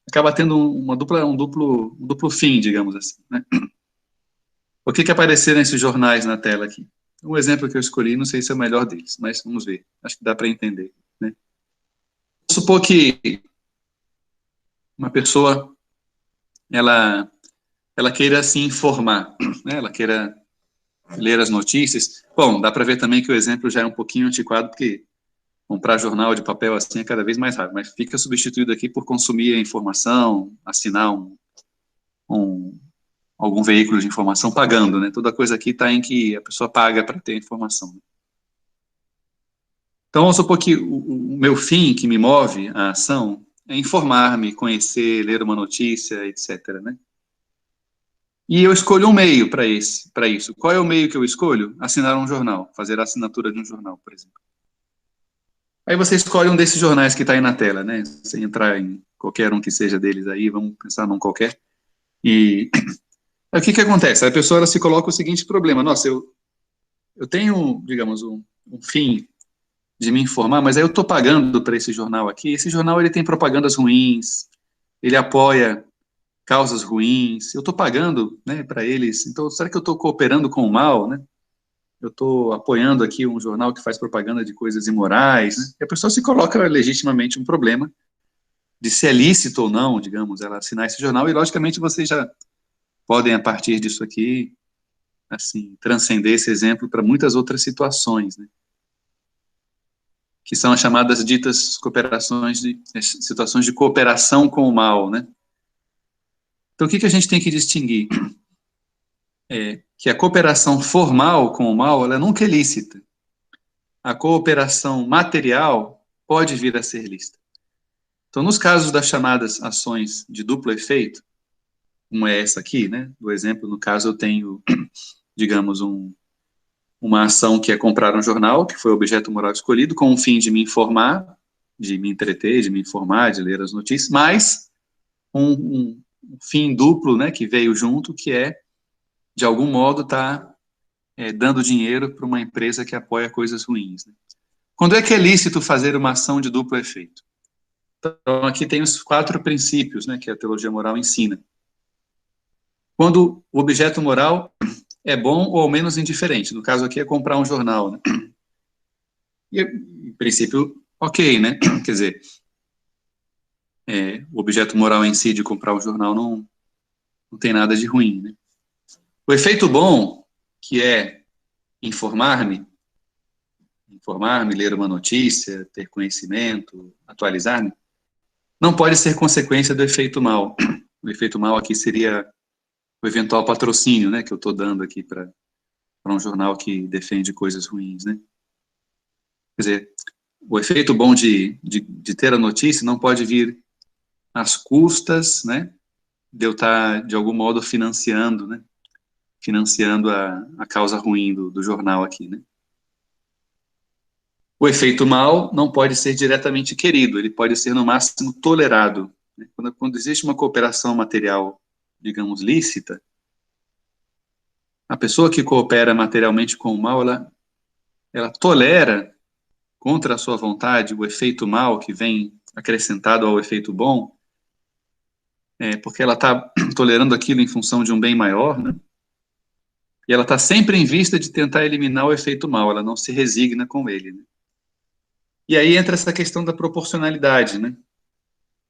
acaba tendo um duplo fim, digamos assim, né? O que apareceram nesses jornais na tela aqui? Um exemplo que eu escolhi, não sei se é o melhor deles, mas vamos ver. Acho que dá para entender, né? Vamos supor que uma pessoa, ela queira se informar, né? Ela queira ler as notícias. Bom, dá para ver também que o exemplo já é um pouquinho antiquado, porque comprar jornal de papel assim é cada vez mais raro, mas fica substituído aqui por consumir a informação, assinar um algum veículo de informação pagando, né? Toda coisa aqui está em que a pessoa paga para ter informação. Então, vamos supor que o meu fim que me move a ação é informar-me, conhecer, ler uma notícia, etc., né? E eu escolho um meio para isso. Qual é o meio que eu escolho? Assinar um jornal, fazer a assinatura de um jornal, por exemplo. Aí você escolhe um desses jornais que está aí na tela, né? Sem entrar em qualquer um que seja deles aí, vamos pensar num qualquer. E aí, o que acontece? A pessoa ela se coloca o seguinte problema: nossa, eu tenho, digamos, um fim de me informar, mas aí eu estou pagando para esse jornal aqui. Esse jornal ele tem propagandas ruins, ele apoia causas ruins. Eu estou pagando, né, para eles. Então, será que eu estou cooperando com o mal, né? Eu estou apoiando aqui um jornal que faz propaganda de coisas imorais, né? E a pessoa se coloca legitimamente um problema de se é lícito ou não, digamos, ela assinar esse jornal. E logicamente vocês já podem a partir disso aqui, assim, transcender esse exemplo para muitas outras situações, né? Que são as chamadas ditas situações de cooperação com o mal, né? Então, o que a gente tem que distinguir? É que a cooperação formal com o mal, ela nunca é lícita. A cooperação material pode vir a ser lícita. Então, nos casos das chamadas ações de duplo efeito, como é essa aqui, né? Do exemplo, no caso, eu tenho, digamos, uma ação que é comprar um jornal, que foi o objeto moral escolhido, com o fim de me informar, de me entreter, de me informar, de ler as notícias, mas um fim duplo, né, que veio junto, que é, de algum modo, dando dinheiro para uma empresa que apoia coisas ruins. Né? Quando é que é lícito fazer uma ação de duplo efeito? Então, aqui tem os 4 princípios, né, que a teologia moral ensina. Quando o objeto moral é bom ou ao menos indiferente. No caso aqui é comprar um jornal, né? E, em princípio, ok, né? Quer dizer, o objeto moral em si de comprar um jornal não tem nada de ruim, né? O efeito bom, que é informar-me, ler uma notícia, ter conhecimento, atualizar-me, não pode ser consequência do efeito mal. O efeito mal aqui seria o eventual patrocínio, né, que eu estou dando aqui para um jornal que defende coisas ruins, né? Quer dizer, o efeito bom de ter a notícia não pode vir às custas, né, de eu estar, de algum modo, financiando, né, a causa ruim do jornal aqui, né. O efeito mal não pode ser diretamente querido, ele pode ser, no máximo, tolerado. Né? Quando existe uma cooperação material, digamos, lícita, a pessoa que coopera materialmente com o mal, ela tolera, contra a sua vontade, o efeito mal que vem acrescentado ao efeito bom, porque ela está tolerando aquilo em função de um bem maior, né? E ela está sempre em vista de tentar eliminar o efeito mal, ela não se resigna com ele. Né? E aí entra essa questão da proporcionalidade, né?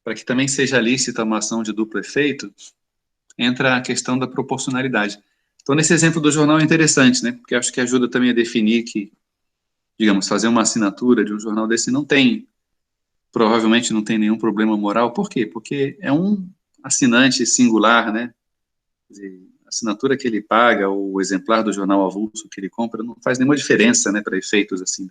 Para que também seja lícita uma ação de duplo efeito, entra a questão da proporcionalidade. Então, nesse exemplo do jornal é interessante, né? Porque acho que ajuda também a definir que, digamos, fazer uma assinatura de um jornal desse provavelmente não tem nenhum problema moral. Por quê? Porque é um assinante singular, né? A assinatura que ele paga, ou o exemplar do jornal avulso que ele compra, não faz nenhuma diferença, né, para efeitos assim.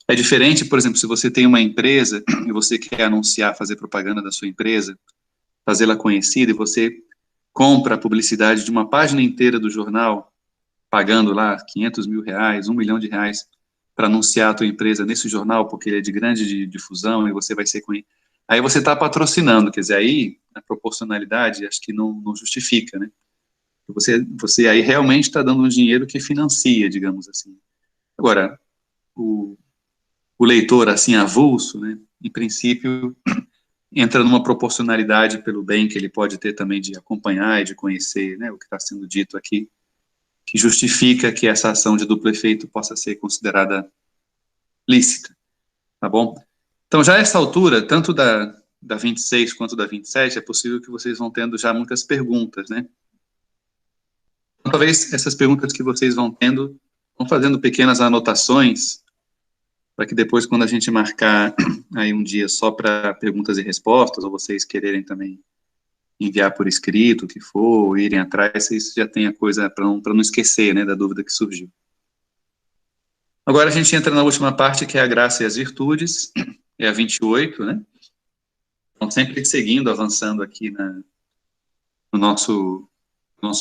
É diferente, por exemplo, se você tem uma empresa e você quer anunciar, fazer propaganda da sua empresa, fazê-la conhecida, e você compra a publicidade de uma página inteira do jornal, pagando lá 500 mil reais, 1 milhão de reais, para anunciar a tua empresa nesse jornal, porque ele é de grande difusão e você vai ser conhecido. Aí você está patrocinando, quer dizer, aí a proporcionalidade acho que não justifica, né? Você aí realmente está dando um dinheiro que financia, digamos assim. Agora, o leitor assim avulso, né, em princípio, entra numa proporcionalidade pelo bem que ele pode ter também de acompanhar e de conhecer, né, o que está sendo dito aqui, que justifica que essa ação de duplo efeito possa ser considerada lícita, tá bom? Então, já a essa altura, tanto da 26 quanto da 27, é possível que vocês vão tendo já muitas perguntas, né? Então, talvez essas perguntas que vocês vão tendo, vão fazendo pequenas anotações, para que depois, quando a gente marcar aí um dia só para perguntas e respostas, ou vocês quererem também enviar por escrito, o que for, irem atrás, vocês já tem a coisa para não esquecer, né, da dúvida que surgiu. Agora a gente entra na última parte, que é a graça e as virtudes, é a 28, né? Então, sempre seguindo, avançando aqui no nosso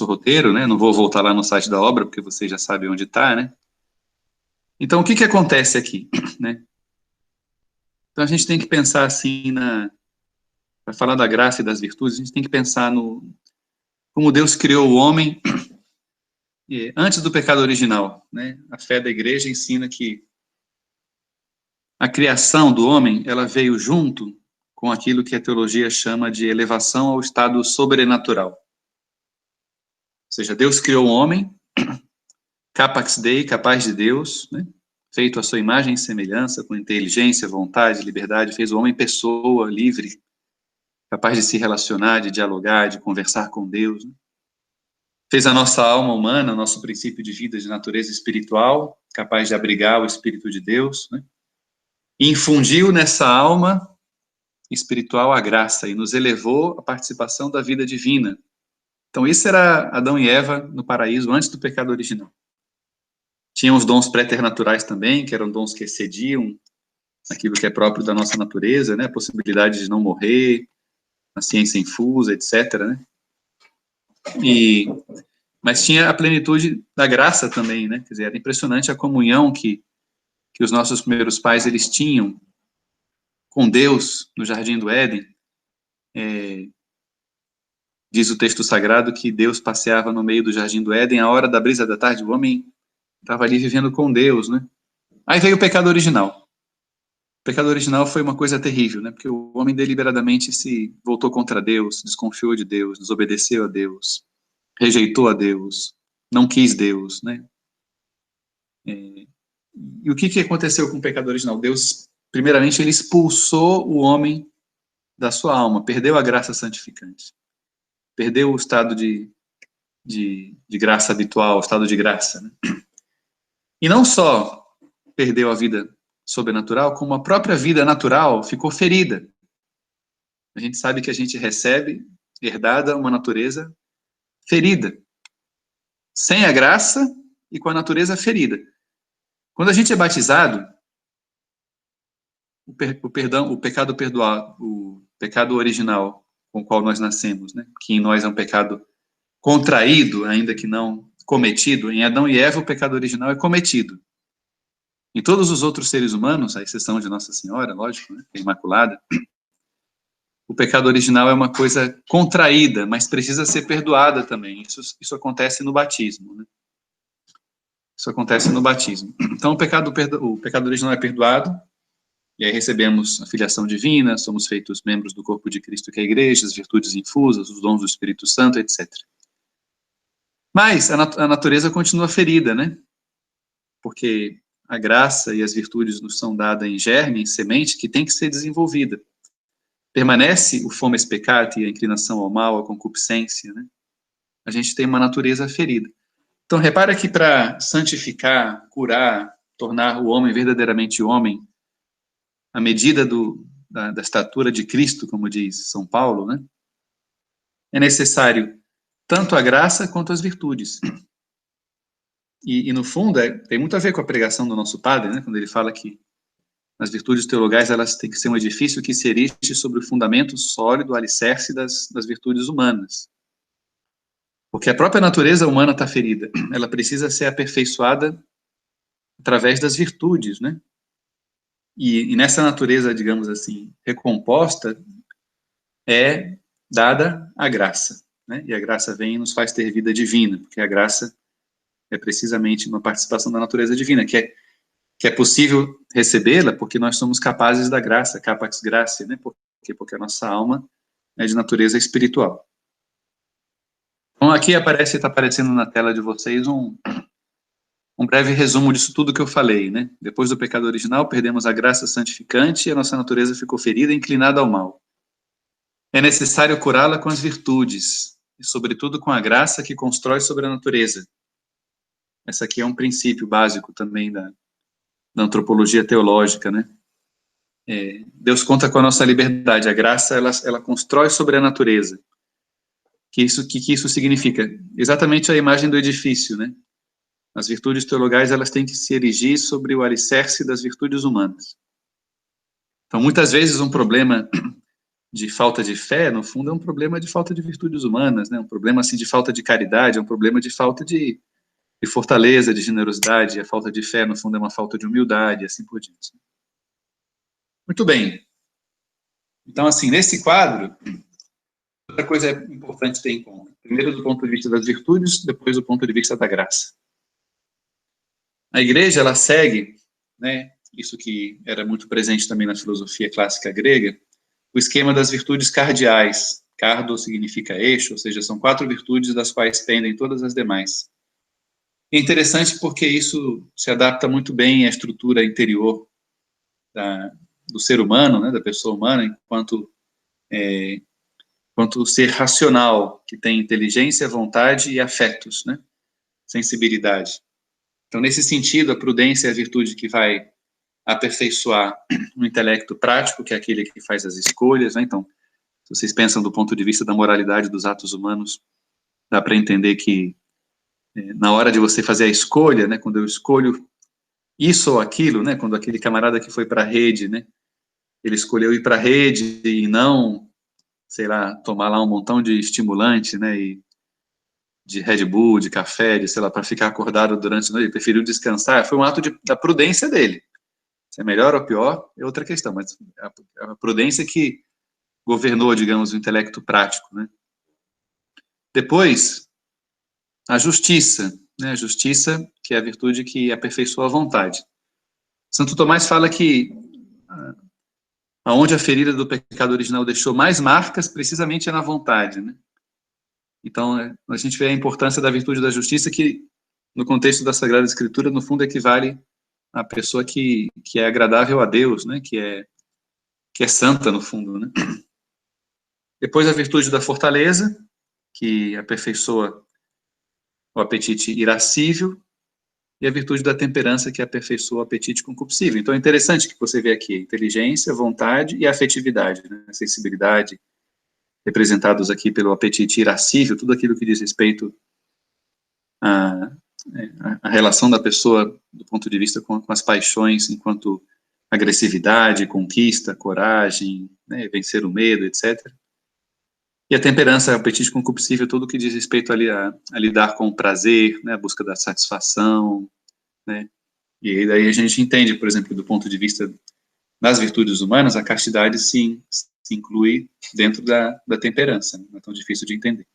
roteiro, né? Não vou voltar lá no site da obra, porque vocês já sabem onde está, né? Então, o que acontece aqui, né? Então, a gente tem que pensar assim, para falar da graça e das virtudes, a gente tem que pensar como Deus criou o homem antes do pecado original, né? A fé da igreja ensina que a criação do homem, ela veio junto com aquilo que a teologia chama de elevação ao estado sobrenatural. Ou seja, Deus criou o homem, capax Dei, capaz de Deus, né? Feito à sua imagem e semelhança, com inteligência, vontade, liberdade, fez o homem pessoa livre, capaz de se relacionar, de dialogar, de conversar com Deus, né? Fez a nossa alma humana, nosso princípio de vida de natureza espiritual, capaz de abrigar o Espírito de Deus, né? E infundiu nessa alma espiritual a graça e nos elevou à participação da vida divina. Então, isso era Adão e Eva no paraíso antes do pecado original. Tinham os dons préternaturais também, que eram dons que excediam aquilo que é próprio da nossa natureza, né? A possibilidade de não morrer, a ciência infusa, etc., né? Mas tinha a plenitude da graça também, né? Quer dizer, era impressionante a comunhão que os nossos primeiros pais eles tinham com Deus no Jardim do Éden. Diz o texto sagrado que Deus passeava no meio do Jardim do Éden, a hora da brisa da tarde, o homem estava ali vivendo com Deus, né? Aí veio o pecado original. O pecado original foi uma coisa terrível, né? Porque o homem deliberadamente se voltou contra Deus, desconfiou de Deus, desobedeceu a Deus, rejeitou a Deus, não quis Deus, né? E o que aconteceu com o pecado original? Deus, primeiramente, ele expulsou o homem da sua alma, perdeu a graça santificante, perdeu o estado de graça habitual, o estado de graça, né? E não só perdeu a vida sobrenatural, como a própria vida natural ficou ferida. A gente sabe que a gente recebe, herdada, uma natureza ferida, sem a graça e com a natureza ferida. Quando a gente é batizado, o pecado original com o qual nós nascemos, né, que em nós é um pecado contraído, ainda que não cometido. Em Adão e Eva, o pecado original é cometido. Em todos os outros seres humanos, à exceção de Nossa Senhora, lógico, né, que é imaculada, o pecado original é uma coisa contraída, mas precisa ser perdoada também. Isso acontece no batismo, né? Isso acontece no batismo. Então, o pecado original é perdoado, e aí recebemos a filiação divina, somos feitos membros do corpo de Cristo, que é a igreja, as virtudes infusas, os dons do Espírito Santo, etc. Mas a natureza continua ferida, né? Porque a graça e as virtudes nos são dadas em germe, em semente, que tem que ser desenvolvida. Permanece o fomes peccati, a inclinação ao mal, a concupiscência, né? A gente tem uma natureza ferida. Então, repara que para santificar, curar, tornar o homem verdadeiramente homem, à medida da estatura de Cristo, como diz São Paulo, né? É necessário tanto a graça quanto as virtudes. E no fundo, tem muito a ver com a pregação do nosso padre, né? Quando ele fala que as virtudes teologais, elas têm que ser um edifício que se erige sobre o fundamento sólido, o alicerce das virtudes humanas. Porque a própria natureza humana está ferida. Ela precisa ser aperfeiçoada através das virtudes, né? E nessa natureza, digamos assim, recomposta, é dada a graça, né? E a graça vem e nos faz ter vida divina, porque a graça é precisamente uma participação da natureza divina, que é possível recebê-la porque nós somos capazes da graça, capax gratia, né? Porque a nossa alma é de natureza espiritual. Então, aqui está aparecendo na tela de vocês um breve resumo disso tudo que eu falei, né? Depois do pecado original, perdemos a graça santificante e a nossa natureza ficou ferida e inclinada ao mal. É necessário curá-la com as virtudes, e sobretudo com a graça que constrói sobre a natureza. Essa aqui é um princípio básico também da antropologia teológica, né? Deus conta com a nossa liberdade. A graça, ela constrói sobre a natureza. que isso significa? Exatamente a imagem do edifício, né? As virtudes teologais, elas têm que se erigir sobre o alicerce das virtudes humanas. Então, muitas vezes, um problema de falta de fé, no fundo, é um problema de falta de virtudes humanas, né? Um problema, assim, de falta de caridade, é um problema de falta de fortaleza, de generosidade. A falta de fé, no fundo, é uma falta de humildade, e assim por diante. Muito bem. Então, assim, nesse quadro, outra coisa importante ter em conta. Primeiro, do ponto de vista das virtudes, depois, do ponto de vista da graça. A igreja, ela segue, né, isso que era muito presente também na filosofia clássica grega, o esquema das virtudes cardeais. Cardo significa eixo, ou seja, são 4 virtudes das quais pendem todas as demais. É interessante porque isso se adapta muito bem à estrutura interior do ser humano, né, da pessoa humana, enquanto ser racional, que tem inteligência, vontade e afetos, né, sensibilidade. Então, nesse sentido, a prudência é a virtude que vai aperfeiçoar o intelecto prático, que é aquele que faz as escolhas, né? Então, se vocês pensam do ponto de vista da moralidade dos atos humanos, dá para entender que na hora de você fazer a escolha, né, quando eu escolho isso ou aquilo, né, quando aquele camarada que foi para a rede, né, ele escolheu ir para a rede e não, sei lá, tomar lá um montão de estimulante, né, e de Red Bull, de café, de, sei lá, para ficar acordado durante a noite, ele preferiu descansar, foi um ato da prudência dele. Se é melhor ou pior, é outra questão, mas a prudência que governou, digamos, o intelecto prático, né. Depois, a justiça, né, a justiça, que é a virtude que aperfeiçoa a vontade. Santo Tomás fala que aonde a ferida do pecado original deixou mais marcas, precisamente é na vontade, né. Então, a gente vê a importância da virtude da justiça, que, no contexto da Sagrada Escritura, no fundo, equivale à pessoa que é agradável a Deus, né, que é santa, no fundo, né. Depois, a virtude da fortaleza, que aperfeiçoa o apetite irascível, e a virtude da temperança, que aperfeiçoa o apetite concupiscível. Então, é interessante que você vê aqui inteligência, vontade e afetividade, né, sensibilidade, representados aqui pelo apetite irascível, tudo aquilo que diz respeito à relação da pessoa do ponto de vista com as paixões, enquanto agressividade, conquista, coragem, né, vencer o medo, etc. E a temperança, o apetite concupiscível, tudo que diz respeito ali a lidar com o prazer, né, a busca da satisfação, né. E daí a gente entende, por exemplo, do ponto de vista das virtudes humanas, a castidade sim se inclui dentro da temperança, não é tão difícil de entender.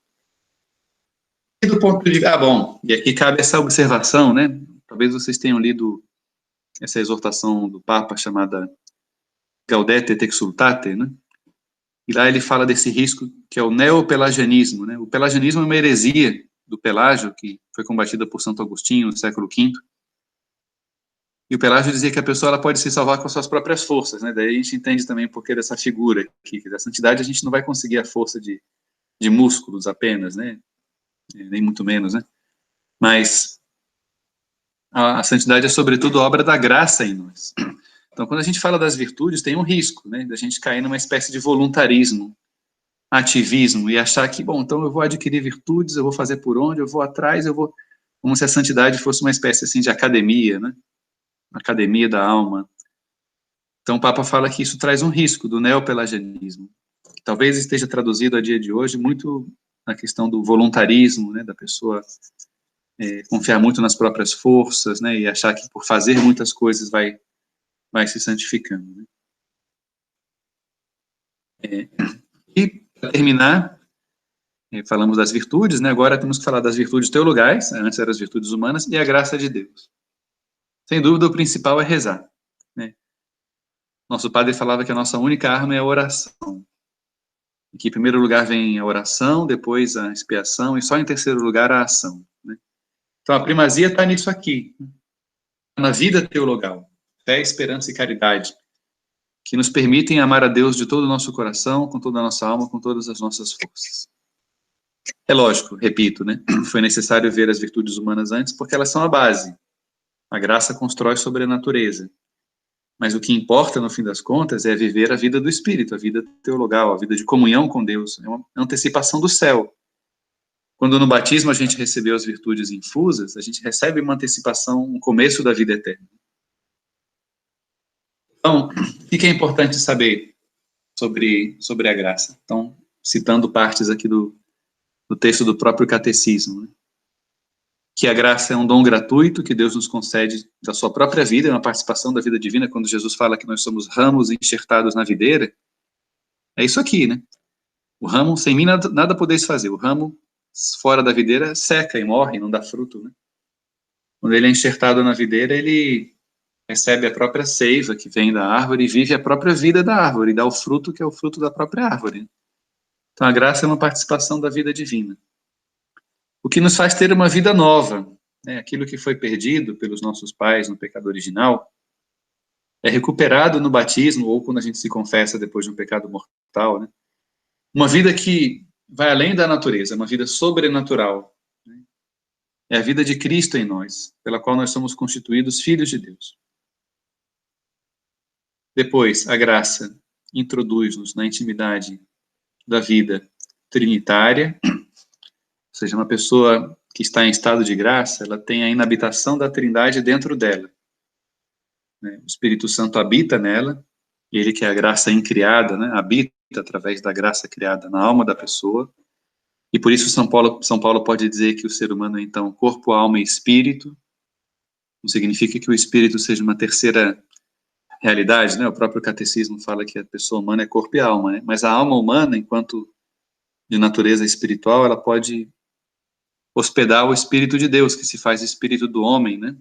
E do ponto de vista, bom, e aqui cabe essa observação, né, talvez vocês tenham lido essa exortação do Papa chamada Gaudete et Exsultate, né, e lá ele fala desse risco que é o neopelagianismo, né, o pelagianismo é uma heresia do Pelágio, que foi combatida por Santo Agostinho no século V, e o Pelágio dizia que a pessoa ela pode se salvar com as suas próprias forças, né, daí a gente entende também por que dessa figura aqui, que da santidade a gente não vai conseguir a força de músculos apenas, né, nem muito menos, né, mas a santidade é sobretudo obra da graça em nós. Então, quando a gente fala das virtudes, tem um risco, né, da gente cair numa espécie de voluntarismo, ativismo, e achar que, bom, então eu vou adquirir virtudes, eu vou fazer por onde, eu vou atrás, eu vou, como se a santidade fosse uma espécie, assim, de academia, né, academia da alma. Então, o Papa fala que isso traz um risco do neopelagianismo, que talvez esteja traduzido a dia de hoje muito na questão do voluntarismo, né, da pessoa confiar muito nas próprias forças, né, e achar que por fazer muitas coisas vai se santificando, né. E, para terminar, falamos das virtudes, né, agora temos que falar das virtudes teologais, antes eram as virtudes humanas, e a graça de Deus. Sem dúvida, o principal é rezar, né. Nosso padre falava que a nossa única arma é a oração, e que em primeiro lugar vem a oração, depois a expiação, e só em terceiro lugar a ação, né. Então, a primazia está nisso aqui, na vida teologal, fé, esperança e caridade, que nos permitem amar a Deus de todo o nosso coração, com toda a nossa alma, com todas as nossas forças. É lógico, repito, né, foi necessário ver as virtudes humanas antes, porque elas são a base. A graça constrói sobre a natureza. Mas o que importa, no fim das contas, é viver a vida do Espírito, a vida teologal, a vida de comunhão com Deus. É uma antecipação do céu. Quando no batismo a gente recebeu as virtudes infusas, a gente recebe uma antecipação, um começo da vida eterna. Então, o que é importante saber sobre a graça? Então, citando partes aqui do texto do próprio catecismo, né? Que a graça é um dom gratuito que Deus nos concede da sua própria vida, é uma participação da vida divina. Quando Jesus fala que nós somos ramos enxertados na videira, é isso aqui, né? O ramo, sem mim nada podeis fazer. O ramo fora da videira seca e morre, não dá fruto, né? Quando ele é enxertado na videira, ele recebe a própria seiva que vem da árvore e vive a própria vida da árvore, e dá o fruto que é o fruto da própria árvore. Então a graça é uma participação da vida divina. O que nos faz ter uma vida nova, né? Aquilo que foi perdido pelos nossos pais no pecado original, é recuperado no batismo ou quando a gente se confessa depois de um pecado mortal, né? Uma vida que vai além da natureza, uma vida sobrenatural, né? É a vida de Cristo em nós, pela qual nós somos constituídos filhos de Deus. Depois, a graça introduz-nos na intimidade da vida trinitária, ou seja, uma pessoa que está em estado de graça, ela tem a inabitação da Trindade dentro dela, né? O Espírito Santo habita nela, ele que é a graça incriada, né? Habita através da graça criada na alma da pessoa, e por isso São Paulo pode dizer que o ser humano é então corpo, alma e espírito. Não significa que o espírito seja uma terceira realidade, né? O próprio catecismo fala que a pessoa humana é corpo e alma, né? Mas a alma humana, enquanto de natureza espiritual, ela pode hospedar o Espírito de Deus, que se faz espírito do homem, né?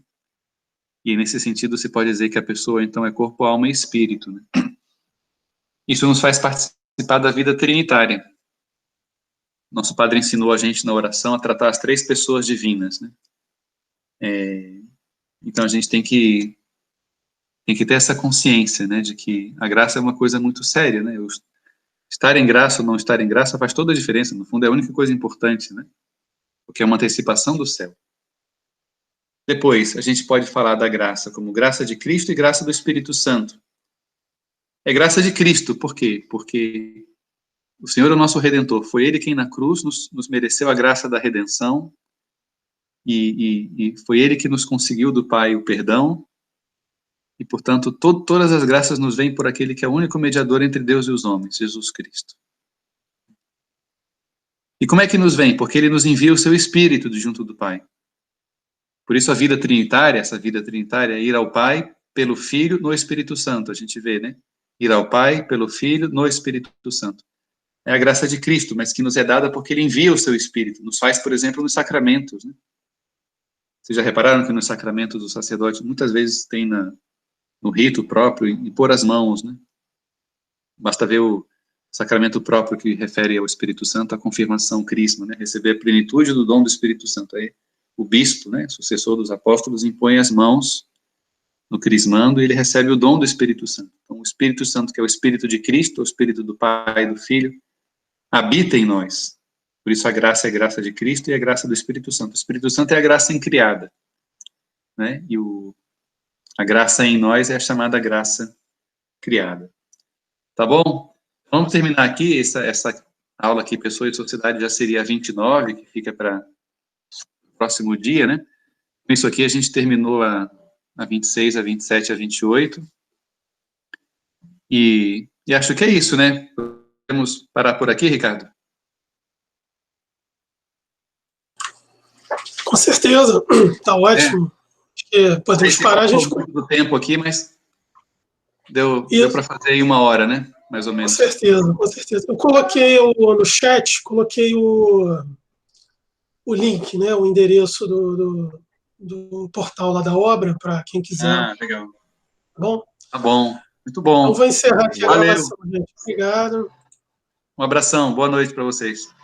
E nesse sentido se pode dizer que a pessoa então é corpo, alma e espírito, né? Isso nos faz participar da vida trinitária. Nosso padre ensinou a gente na oração a tratar as três pessoas divinas, né? Então a gente tem que ter essa consciência, né, de que a graça é uma coisa muito séria, né? Estar em graça ou não estar em graça faz toda a diferença, no fundo é a única coisa importante, né? Porque é uma antecipação do céu. Depois, a gente pode falar da graça como graça de Cristo e graça do Espírito Santo. É graça de Cristo, por quê? Porque o Senhor é o nosso Redentor, foi Ele quem na cruz nos mereceu a graça da redenção, e foi Ele que nos conseguiu do Pai o perdão, e, portanto, todas as graças nos vêm por aquele que é o único mediador entre Deus e os homens, Jesus Cristo. E como é que nos vem? Porque Ele nos envia o seu Espírito de junto do Pai. Por isso a vida trinitária, essa vida trinitária, é ir ao Pai pelo Filho no Espírito Santo, a gente vê, né? Ir ao Pai pelo Filho no Espírito Santo. É a graça de Cristo, mas que nos é dada porque Ele envia o seu Espírito, nos faz, por exemplo, nos sacramentos, né? Vocês já repararam que nos sacramentos do sacerdote, muitas vezes tem no rito próprio, impor as mãos, né? Basta ver o sacramento próprio que refere ao Espírito Santo, a confirmação crisma, né? Receber a plenitude do dom do Espírito Santo. Aí o bispo, né, sucessor dos apóstolos, impõe as mãos no crismando e ele recebe o dom do Espírito Santo. Então o Espírito Santo, que é o Espírito de Cristo, o Espírito do Pai e do Filho, habita em nós. Por isso a graça é a graça de Cristo e a graça do Espírito Santo. O Espírito Santo é a graça incriada, né? E a graça em nós é a chamada graça criada. Tá bom? Vamos terminar aqui, essa aula aqui, Pessoa e Sociedade, já seria a 29, que fica para o próximo dia, né? Com isso aqui a gente terminou a 26, a 27, a 28. E acho que é isso, né? Podemos parar por aqui, Ricardo? Com certeza, tá ótimo. Podemos parar, a gente... do tempo aqui, mas deu para fazer aí 1 hora, né? Mais ou menos. Com certeza, com certeza. Eu coloquei no chat, coloquei o link, né? O endereço do portal lá da obra, para quem quiser. Ah, legal. Tá bom? Tá bom. Muito bom. Então, vou encerrar aqui a Valeu. gravação, gente. Obrigado. Um abração. Boa noite para vocês.